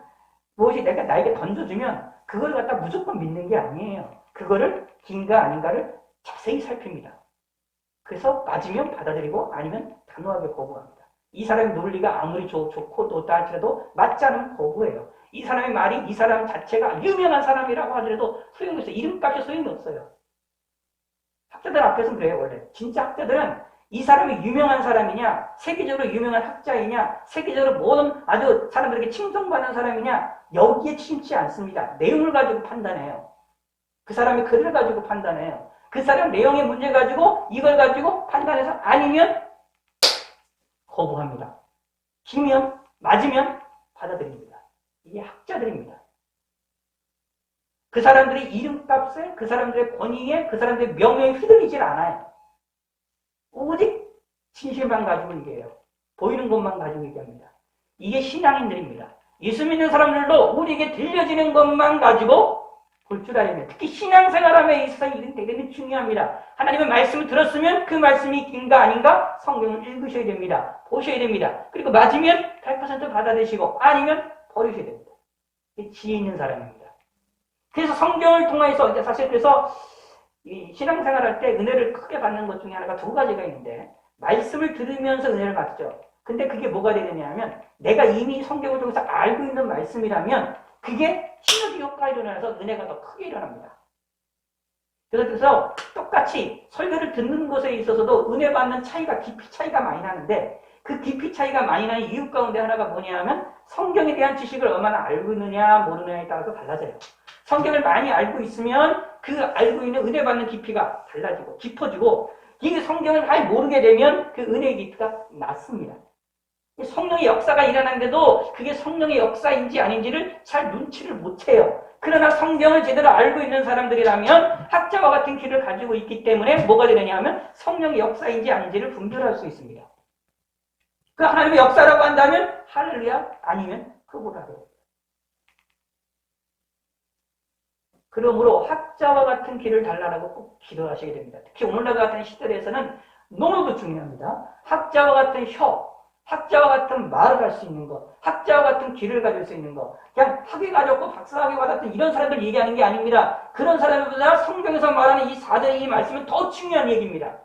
무엇이 내가 나에게 던져주면 그걸 갖다 무조건 믿는 게 아니에요. 그거를 긴가 아닌가를 자세히 살핍니다. 그래서 맞으면 받아들이고 아니면 단호하게 거부합니다. 이 사람의 논리가 아무리 좋고 좋다 할지라도 맞지 않으면 거부해요. 이 사람의 말이 이 사람 자체가 유명한 사람이라고 하더라도 소용이 없어요. 이름값이 소용이 없어요. 학자들 앞에서는 그래요. 원래 진짜 학자들은 이 사람이 유명한 사람이냐, 세계적으로 유명한 학자이냐, 세계적으로 모든 아주 사람들에게 칭송받는 사람이냐, 여기에 치지 않습니다. 내용을 가지고 판단해요. 그 사람의 글을 가지고 판단해요. 그 사람 내용의 문제 가지고 이걸 가지고 판단해서 아니면 거부합니다. 기면 맞으면 받아들입니다. 이게 학자들입니다. 그 사람들의 이름값에, 그 사람들의 권위에, 그 사람들의 명예에 휘둘리질 않아요. 오직 진실만 가지고 얘기해요. 보이는 것만 가지고 얘기합니다. 이게 신앙인들입니다. 예수 믿는 사람들도 우리에게 들려지는 것만 가지고 볼 줄 알아야 특히 신앙생활함에 있어서 이런 대단히 중요합니다. 하나님의 말씀을 들었으면 그 말씀이 긴가 아닌가 성경을 읽으셔야 됩니다. 보셔야 됩니다. 그리고 맞으면 100% 받아들이시고 아니면 버리셔야 됩니다. 이게 지혜 있는 사람입니다. 그래서 성경을 통해서 이제 사실 그래서 이 신앙생활 할 때 은혜를 크게 받는 것 중에 하나가 두 가지가 있는데 말씀을 들으면서 은혜를 받죠. 근데 그게 뭐가 되느냐 하면 내가 이미 성경을 통해서 알고 있는 말씀이라면 그게 시너지 효과가 일어나서 은혜가 더 크게 일어납니다. 그래서 똑같이 설교를 듣는 것에 있어서도 은혜 받는 차이가 깊이 차이가 많이 나는데 그 깊이 차이가 많이 나는 이유 가운데 하나가 뭐냐 하면 성경에 대한 지식을 얼마나 알고 있느냐 모르느냐에 따라서 달라져요. 성경을 많이 알고 있으면 그 알고 있는 은혜 받는 깊이가 달라지고 깊어지고 이 성경을 잘 모르게 되면 그 은혜의 깊이가 낮습니다. 성령의 역사가 일어나는데도 그게 성령의 역사인지 아닌지를 잘 눈치를 못해요. 그러나 성경을 제대로 알고 있는 사람들이라면 학자와 같은 길을 가지고 있기 때문에 뭐가 되느냐 하면 성령의 역사인지 아닌지를 분별할 수 있습니다. 그 하나님의 역사라고 한다면 할렐루야 아니면 그보다도 그러므로 학자와 같은 길을 달라고 꼭 기도하시게 됩니다. 특히 오늘날 같은 시대에서는 너무도 중요합니다. 학자와 같은 학자와 같은 말을 할 수 있는 것, 학자와 같은 길을 가질 수 있는 것, 그냥 학위 가졌고 박사학위 받았던 이런 사람들 얘기하는 게 아닙니다. 그런 사람들보다 성경에서 말하는 이 4절의 이 말씀은 더 중요한 얘기입니다.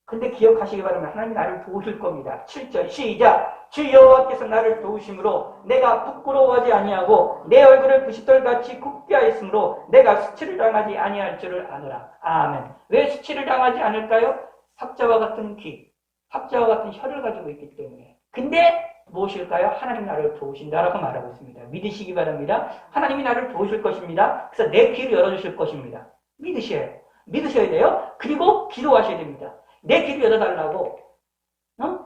근데 기억하시기 바랍니다. 하나님이 나를 도우실 겁니다. 7절 시작! 주 여호와께서 나를 도우심으로 내가 부끄러워하지 아니하고 내 얼굴을 부싯돌같이 굽게 하였으므로 내가 수치를 당하지 아니할 줄을 아노라. 아멘. 왜 수치를 당하지 않을까요? 학자와 같은 귀, 학자와 같은 혀를 가지고 있기 때문에. 근데 무엇일까요? 하나님 나를 도우신다라고 말하고 있습니다. 믿으시기 바랍니다. 하나님이 나를 도우실 것입니다. 그래서 내 귀를 열어주실 것입니다. 믿으셔야 돼요. 그리고 기도하셔야 됩니다. 내 귀를 열어달라고.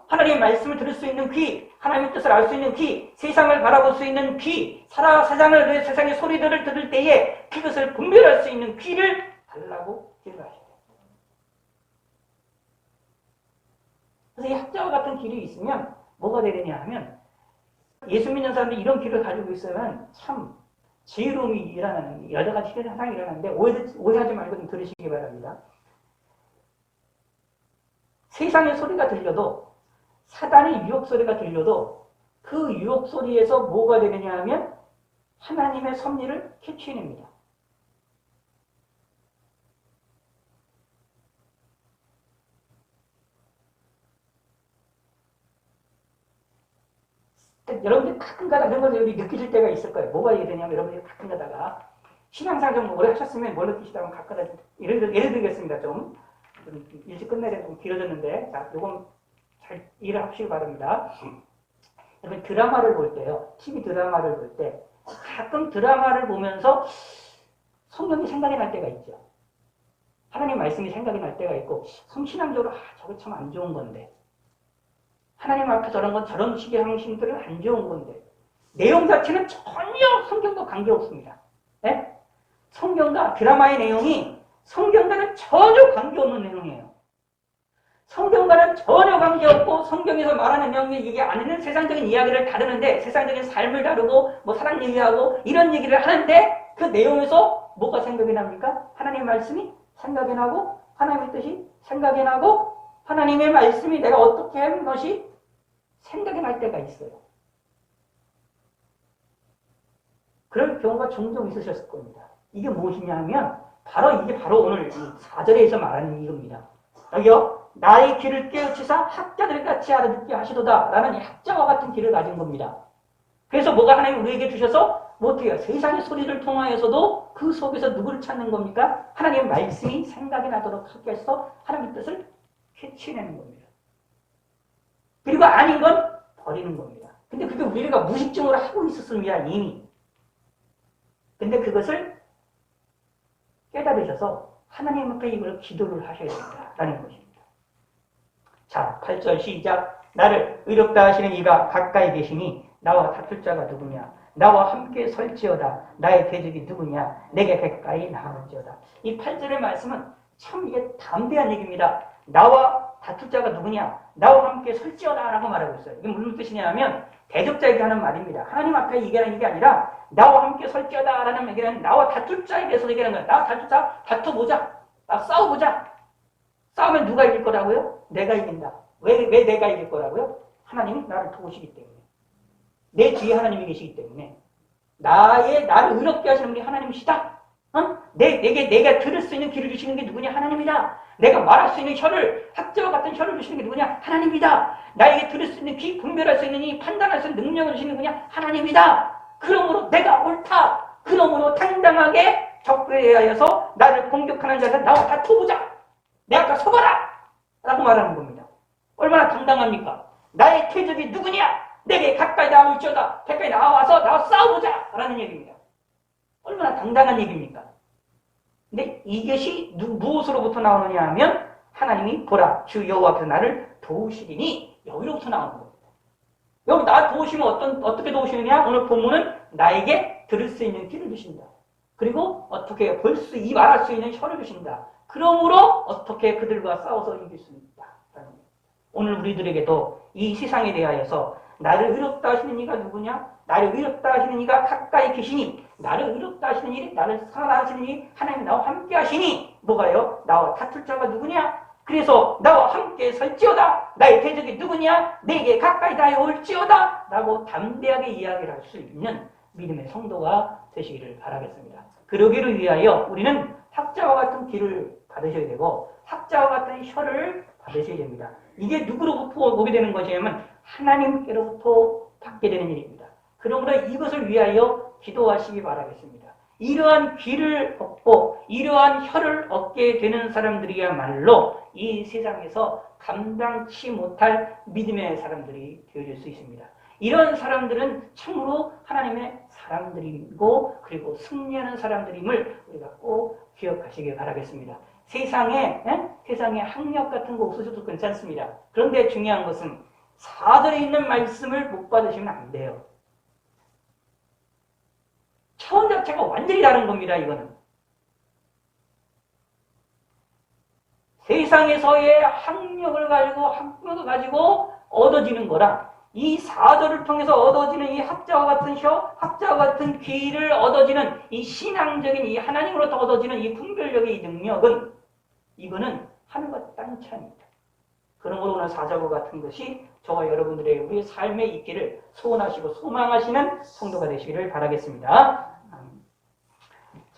하나님의 말씀을 들을 수 있는 귀, 하나님의 뜻을 알 수 있는 귀, 세상을 바라볼 수 있는 귀, 세상의 소리들을 들을 때에 그것을 분별할 수 있는 귀를 달라고 기도하셔야 돼요. 그래서 이 학자와 같은 길이 있으면 뭐가 되느냐 하면 예수 믿는 사람들이 이런 길을 가지고 있으면 참 지혜로움이 일어나는 여러 가지 현상이 일어나는데 오해하지 말고 좀 들으시기 바랍니다. 세상의 소리가 들려도 사단의 유혹 소리가 들려도 그 유혹 소리에서 뭐가 되느냐 하면 하나님의 섭리를 캐치해냅니다. 여러분들이 가끔가다 이런 걸 느끼실 때가 있을 거예요. 뭐가 되냐면 여러분들이 가끔가다가 신앙생활 좀 오래 하셨으면 뭘 느끼시다면 가끔가다 예를 들겠습니다. 좀 일찍 끝내려 좀 길어졌는데 자, 요건 잘 이해를 하시기 바랍니다. 여러분 드라마를 볼 때요. TV 드라마를 볼 때 가끔 드라마를 보면서 성경이 생각이 날 때가 있죠. 하나님 말씀이 생각이 날 때가 있고 성신앙적으로 저거 참 안 좋은 건데 하나님 앞에 저런 식의 형식들은 안 좋은 건데 내용 자체는 전혀 성경과 관계없습니다. 네? 성경과 드라마의 내용이 성경과는 전혀 관계없는 내용이에요. 성경과는 전혀 관계없고 성경에서 말하는 내용이 이게 안에는 세상적인 이야기를 다루는데 세상적인 삶을 다루고 뭐 사랑 얘기하고 이런 얘기를 하는데 그 내용에서 뭐가 생각이 납니까? 하나님의 말씀이 생각이 나고 하나님의 뜻이 생각이 나고 하나님의 말씀이 내가 어떻게 하는 것이 생각이 날 때가 있어요. 그럴 경우가 종종 있으셨을 겁니다. 이게 무엇이냐 하면 이게 바로 오늘 이 4절에서 말하는 이겁니다. 여기요. 나의 귀를 깨우치사 학자들 같이 알아듣게 하시도다 라는 이 학자와 같은 귀를 가진 겁니다. 그래서 뭐가 하나님 우리에게 주셔서 못해요. 세상의 소리를 통하여서도 그 속에서 누구를 찾는 겁니까? 하나님의 말씀이 생각이 나도록 하게 해서 하나님의 뜻을 캐치내는 겁니다. 그리고 아닌 건 버리는 겁니다. 근데 그게 우리가 무식증으로 하고 있었습니다. 이미. 근데 그것을 깨달으셔서 하나님 앞에 이걸 기도를 하셔야 된다라는 것입니다. 자, 8절 시작. 나를 의롭다 하시는 이가 가까이 계시니 나와 다툴 자가 누구냐? 나와 함께 설지어다. 나의 대적이 누구냐? 내게 가까이 나아올지어다. 이 8절의 말씀은 참 이게 담대한 얘기입니다. 나와 다툴 자가 누구냐? 나와 함께 설지어다 라고 말하고 있어요. 이게 무슨 뜻이냐 하면 대적자에게 하는 말입니다. 하나님 앞에 얘기하는 게 아니라 나와 함께 설지어다 라는 얘기는 나와 다툴 자에 대해서 얘기하는 거예요. 나와 다툴 자, 다투보자. 싸워보자. 싸우면 누가 이길 거라고요? 내가 이긴다. 왜 내가 이길 거라고요? 하나님은 나를 도우시기 때문에. 내 뒤에 하나님이 계시기 때문에. 나를 의롭게 하시는 분이 하나님이시다. 내가 들을 수 있는 귀를 주시는 게 누구냐? 하나님이다. 내가 말할 수 있는 혀를, 학자와 같은 혀를 주시는 게 누구냐? 하나님이다. 나에게 들을 수 있는 귀, 분별할 수 있는 이 판단할 수 있는 능력을 주시는 게 누구냐? 하나님이다. 그러므로 내가 옳다. 그러므로 당당하게 적그에 하여서 나를 공격하는 자들 나와 다투보자. 내 앞에 서봐라. 라고 말하는 겁니다. 얼마나 당당합니까? 나의 태적이 누구냐? 내게 가까이 나올지어다. 가까이 나와서 나와 싸워보자. 라는 얘기입니다. 얼마나 당당한 얘기입니까? 근데 이것이 무엇으로부터 나오느냐 하면 하나님이 보라 주 여호와께서 나를 도우시리니 여기로부터 나오는 겁니다. 여기 나 도우시면 어떻게 도우시느냐? 오늘 본문은 나에게 들을 수 있는 귀를 주신다. 그리고 어떻게 말할 수 있는 혀를 주신다. 그러므로 어떻게 그들과 싸워서 이길 수 있다. 오늘 우리들에게도 이 세상에 대하여서 나를 의롭다 하시는 이가 누구냐? 나를 의롭다 하시는 이가 가까이 계시니 나를 의롭다 하시는 이, 나를 사랑하시는 이 하나님 나와 함께 하시니 뭐가요? 나와 다툴 자가 누구냐? 그래서 나와 함께 설지어다. 나의 대적이 누구냐? 내게 가까이 다가올지어다. 라고 담대하게 이야기를 할 수 있는 믿음의 성도가 되시기를 바라겠습니다. 그러기를 위하여 우리는 학자와 같은 귀를 받으셔야 되고 학자와 같은 혀를 받으셔야 됩니다. 이게 누구로부터 오게 되는 것이냐면 하나님께로부터 받게 되는 일입니다. 그러므로 이것을 위하여 기도하시기 바라겠습니다. 이러한 귀를 얻고 이러한 혀를 얻게 되는 사람들이야말로 이 세상에서 감당치 못할 믿음의 사람들이 되어질 수 있습니다. 이런 사람들은 참으로 하나님의 사람들이고 그리고 승리하는 사람들임을 우리가 꼭 기억하시길 바라겠습니다. 세상에 학력 같은 거 없으셔도 괜찮습니다. 그런데 중요한 것은 4절에 있는 말씀을 못 받으시면 안 돼요. 차원 자체가 완전히 다른 겁니다. 이거는. 세상에서의 학력을 가지고 얻어지는 거랑 이 4절을 통해서 얻어지는 이 학자와 같은 혀, 학자와 같은 귀를 얻어지는 이 신앙적인 이 하나님으로부터 얻어지는 이 분별력의 이 능력은 이거는 하늘과 땅 차이입니다. 그러므로 오늘 4절과 같은 것이 저와 여러분들의 우리 삶에 있기를 소원하시고 소망하시는 성도가 되시기를 바라겠습니다.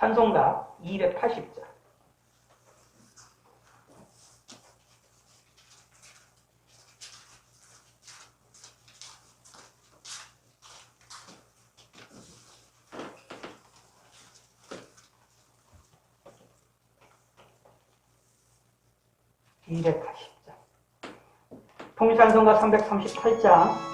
찬송가 280절. 통일찬송가 338장.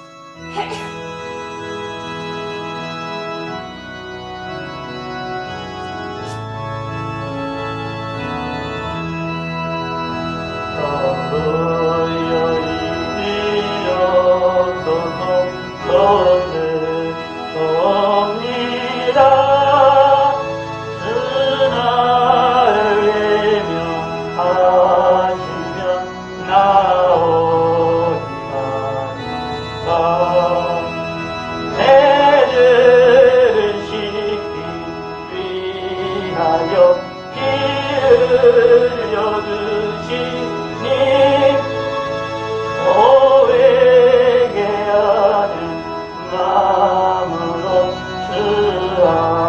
마음으로 주라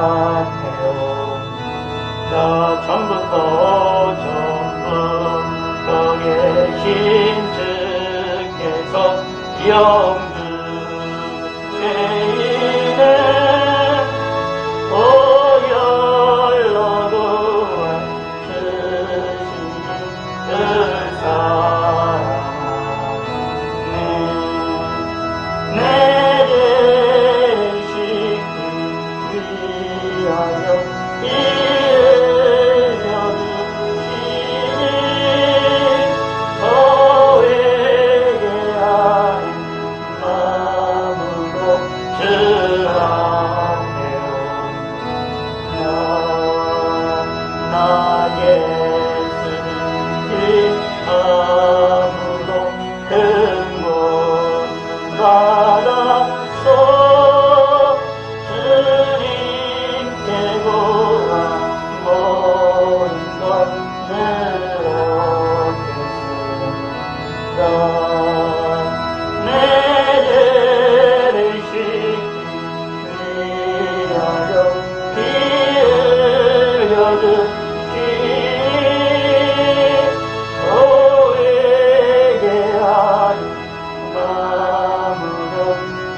받았소 주님께 구한 모든 것 늘 얻겠습니다 내 죄를 씻기 위하여 피 흘려주시니 너에게 하는 아무도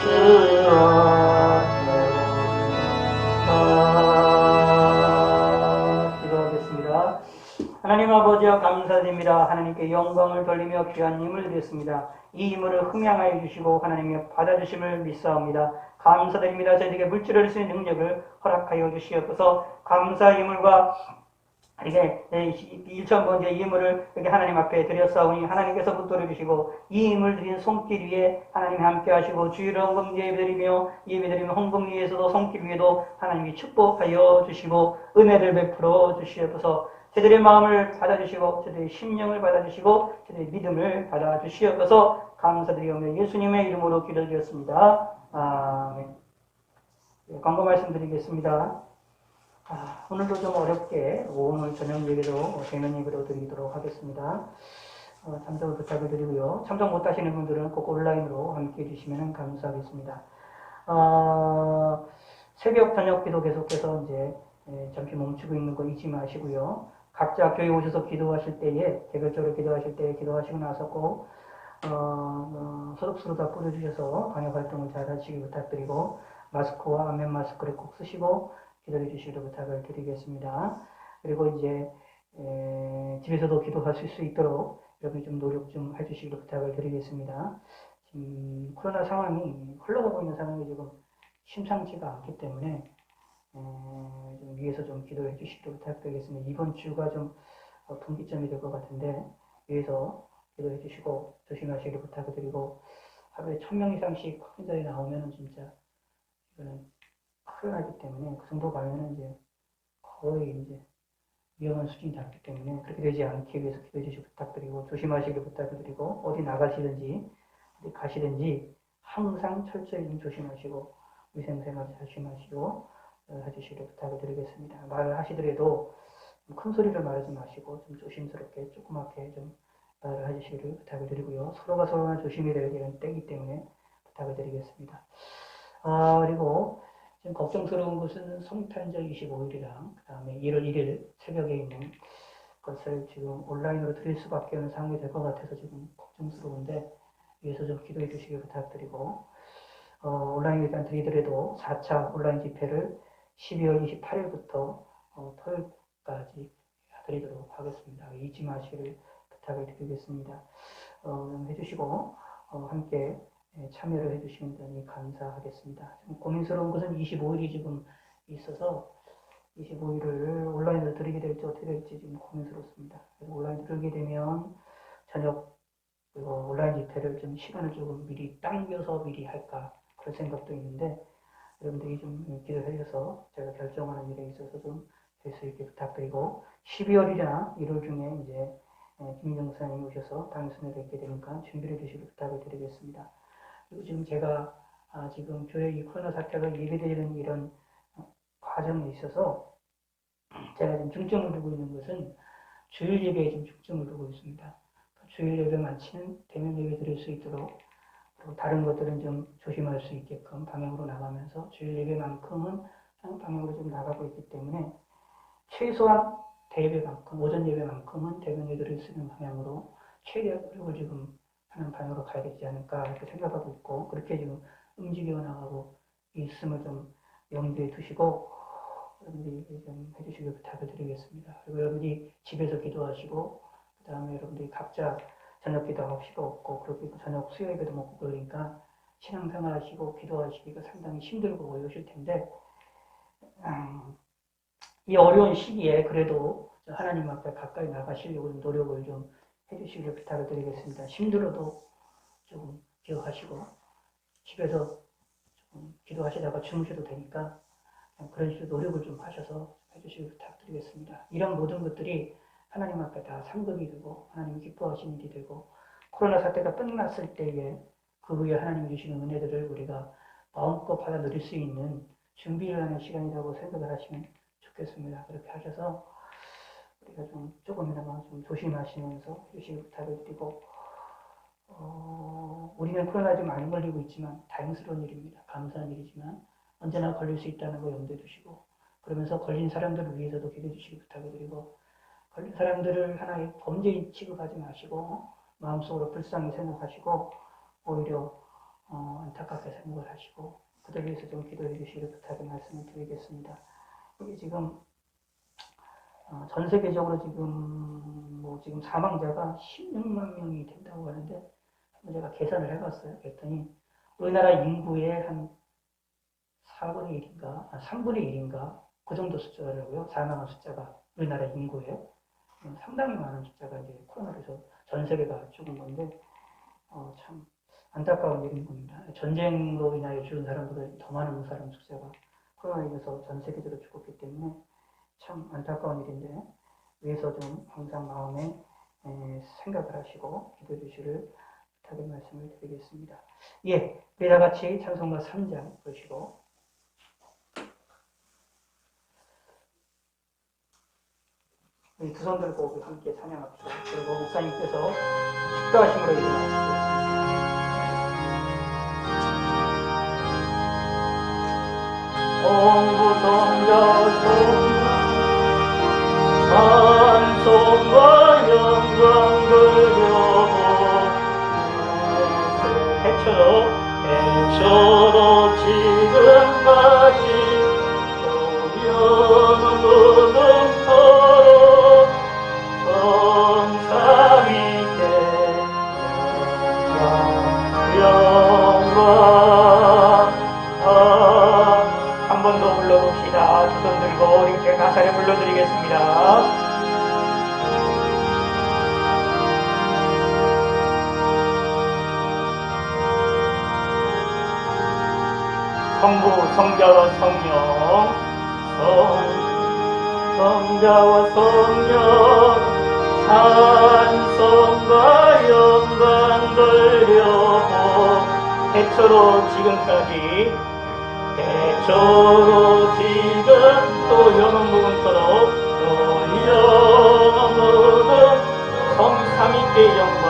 주와 기도하겠습니다. 하나님 아버지여 감사드립니다. 하나님께 영광을 돌리며 귀한 힘을 드렸습니다. 이 힘을 흠양하여 주시고 하나님의 받아주심을 믿사옵니다. 감사드립니다. 저희에게 물질을 할 수 있는 능력을 허락하여 주시옵소서. 감사의 힘을과 이게 1,000번째 이 힘을 이렇게 하나님 앞에 드렸사오니 하나님께서 붙들어 주시고 이 힘을 드린 손길 위에 하나님이 함께 하시고 주일을 헌금 예배드리며 헌금 위에서도 손길 위에도 하나님이 축복하여 주시고 은혜를 베풀어 주시옵소서. 저들의 마음을 받아주시고 저들의 심령을 받아주시고 저들의 믿음을 받아주시옵소서. 감사드리오며 예수님의 이름으로 기도드렸습니다. 아멘. 광고 말씀드리겠습니다. 오늘도 좀 어렵게 오늘 저녁 예배도 대면 예배로 드리도록 하겠습니다. 참석을 부탁을 드리고요. 참석 못하시는 분들은 꼭 온라인으로 함께 해주시면 감사하겠습니다. 새벽 저녁 기도 계속해서 이제 잠시 멈추고 있는 거 잊지 마시고요. 각자 교회 오셔서 기도하실 때에 개별적으로 기도하실 때 기도하시고 나서 꼭 소독수로 다 뿌려주셔서 방역 활동을 잘 하시기 부탁드리고 마스크와 안면 마스크를 꼭 쓰시고 기도해 주시기를 부탁을 드리겠습니다. 그리고 이제 집에서도 기도하실 수 있도록 여러분이 좀 노력 좀 해주시기를 부탁을 드리겠습니다. 지금 코로나 상황이 흘러가고 있는 상황이 지금 심상치가 않기 때문에 좀 위에서 좀 기도해 주시기를 부탁드리겠습니다. 이번 주가 좀 분기점이 될 것 같은데 위에서 기도해 주시고 조심하시기를 부탁을 드리고 하루에 1,000명 이상씩 확진자들이 나오면 진짜 이거는 큰일 나기 때문에 그 정도 가면은 이제 거의 이제 위험한 수준이 닿기 때문에 그렇게 되지 않기 위해서 기도해 주시기 부탁드리고 조심하시길 부탁드리고 어디 나가시든지 어디 가시든지 항상 철저히 좀 조심하시고 위생생활 조심하시고 해주시기를 부탁을 드리겠습니다. 말을 하시더라도 큰 소리를 말하지 마시고 좀 조심스럽게 조그맣게 좀 말을 해주시기를 부탁을 드리고요. 서로가 서로가 조심이 되어야 되는 때이기 때문에 부탁을 드리겠습니다. 그리고 지금 걱정스러운 것은 성탄절 25일이랑 그 다음에 1월 1일 새벽에 있는 것을 지금 온라인으로 드릴 수밖에 없는 상황이 될 것 같아서 지금 걱정스러운데 위해서 좀 기도해 주시길 부탁드리고 온라인에 일단 드리더라도 4차 온라인 집회를 12월 28일부터 토요일까지 드리도록 하겠습니다. 잊지 마시기를 부탁을 드리겠습니다. 해주시고 함께 참여를 해주시면 대단히 감사하겠습니다. 좀 고민스러운 것은 25일이 지금 있어서 25일을 온라인으로 드리게 될지 어떻게 될지 지금 고민스럽습니다. 그래서 온라인 드리게 되면 저녁 그리고 온라인 집회를 좀 시간을 조금 미리 당겨서 미리 할까 그런 생각도 있는데 여러분들이 좀 기도해 주셔서 제가 결정하는 일에 있어서 좀 될 수 있게 부탁드리고 12월이나 1월 중에 이제 김정사님이 오셔서 당선을 뵙게 되니까 준비를 해 주시길 부탁을 드리겠습니다. 그리고 지금 제가 지금 교회 이 코로나 사태가 예배되는 이런 과정에 있어서 제가 지금 중점을 두고 있는 것은 주일 예배에 좀 중점을 두고 있습니다. 주일 예배만치는 대면 예배 드릴 수 있도록 그리고 다른 것들은 좀 조심할 수 있게끔 방향으로 나가면서 주일 예배만큼은 방향으로 좀 나가고 있기 때문에 최소한 대예배만큼 오전 예배만큼은 대면 예배를 쓰는 방향으로 최대한 노력을 지금 하는 방향으로 가야 되지 않을까 이렇게 생각하고 있고 그렇게 지금 움직여 나가고 있음을 좀 염두에 두시고 여러분들이 좀 해주시길 부탁을 드리겠습니다. 그리고 여러분들이 집에서 기도하시고 그 다음에 여러분들이 각자 저녁 기도할 필요 없고 그렇게 저녁 수요 예배도 먹고 그러니까 신앙생활 하시고 기도하시기가 상당히 힘들고 어려우실 텐데 이 어려운 시기에 그래도 하나님 앞에 가까이 나가시려고 노력을 좀 해주시길 부탁을 드리겠습니다. 힘들어도 조금 기도하시고 집에서 좀 기도하시다가 주무셔도 되니까 그런 식으로 노력을 좀 하셔서 해주시길 부탁드리겠습니다. 이런 모든 것들이 하나님 앞에 다 상급이 되고 하나님이 기뻐하시는 일이 되고 코로나 사태가 끝났을 때에 그 위에 하나님 주시는 은혜들을 우리가 마음껏 받아 누릴 수 있는 준비를 하는 시간이라고 생각을 하시면 좋겠습니다. 그렇게 하셔서 우리가 조금이나마 좀 조심하시면서 주시기 부탁을 드리고, 우리는 코로나 좀 안 걸리고 있지만 다행스러운 일입니다. 감사한 일이지만 언제나 걸릴 수 있다는 거 염두에 두시고, 그러면서 걸린 사람들을 위해서도 기도해 주시기 부탁을 드리고, 걸린 사람들을 하나의 범죄인 취급하지 마시고 마음속으로 불쌍히 생각하시고 오히려 안타깝게 생각을 하시고 그들을 위해서 좀 기도해 주시기를 부탁의 말씀을 드리겠습니다. 이게 지금 전 세계적으로 지금 사망자가 16만 명이 된다고 하는데 제가 계산을 해봤어요. 그랬더니 우리나라 인구의 한 4분의 1인가, 3분의 1인가 그 정도 숫자라고요. 사망한 숫자가 우리나라 인구예요. 상당히 많은 숫자가 이제 코로나로 전 세계가 죽은 건데 참 안타까운 일인 겁니다. 전쟁으로 인하여 죽은 사람보다 더 많은 사람 숫자가 코로나로 인해서 전 세계적으로 죽었기 때문에 참 안타까운 일인데 위해서 좀 항상 마음에 생각을 하시고 기도해 주시를 부탁의 말씀을 드리겠습니다. 예, 우리 다 같이 찬송가 3장 보시고 우리 두 손 들고 우리 함께 찬양합시다. 그리고 목사님께서 축도하심으로 일어나시겠습니다. 성부성자 찬송과 영광 드려고 해처로 지금까지 영원토록 성삼위께 영광 한 번 더 불러봅시다. 두 손 들고 우리 제가 가사를 불러드리겠습니다. 성부, 성자와 성령, 성자와 성령, 찬송과 영광 돌려고 해초로 지금까지, 해초로 지금 또 영원 무궁토록 또 영원 무궁 성삼위께 영광,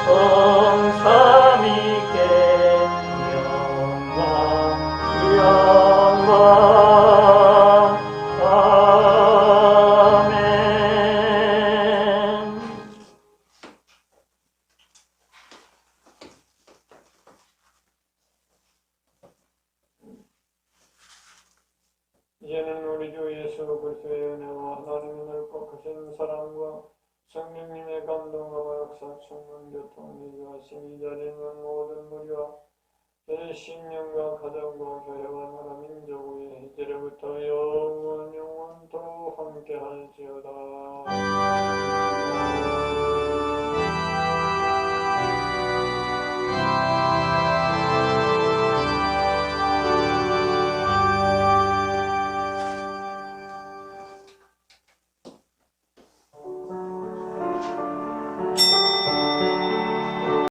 성삼위께 영광 아멘. 이제는 우리 주 예수 그리스도의 은혜와 하나님의 넓고 크신 사랑과 성령님의 감동과 역사 충만 교통 인도하심 이 자리에 있는 모든 무리와 내 신령과 가정과 교회와 나라 민족 위에 이제로부터 영원토록 함께 할지어다.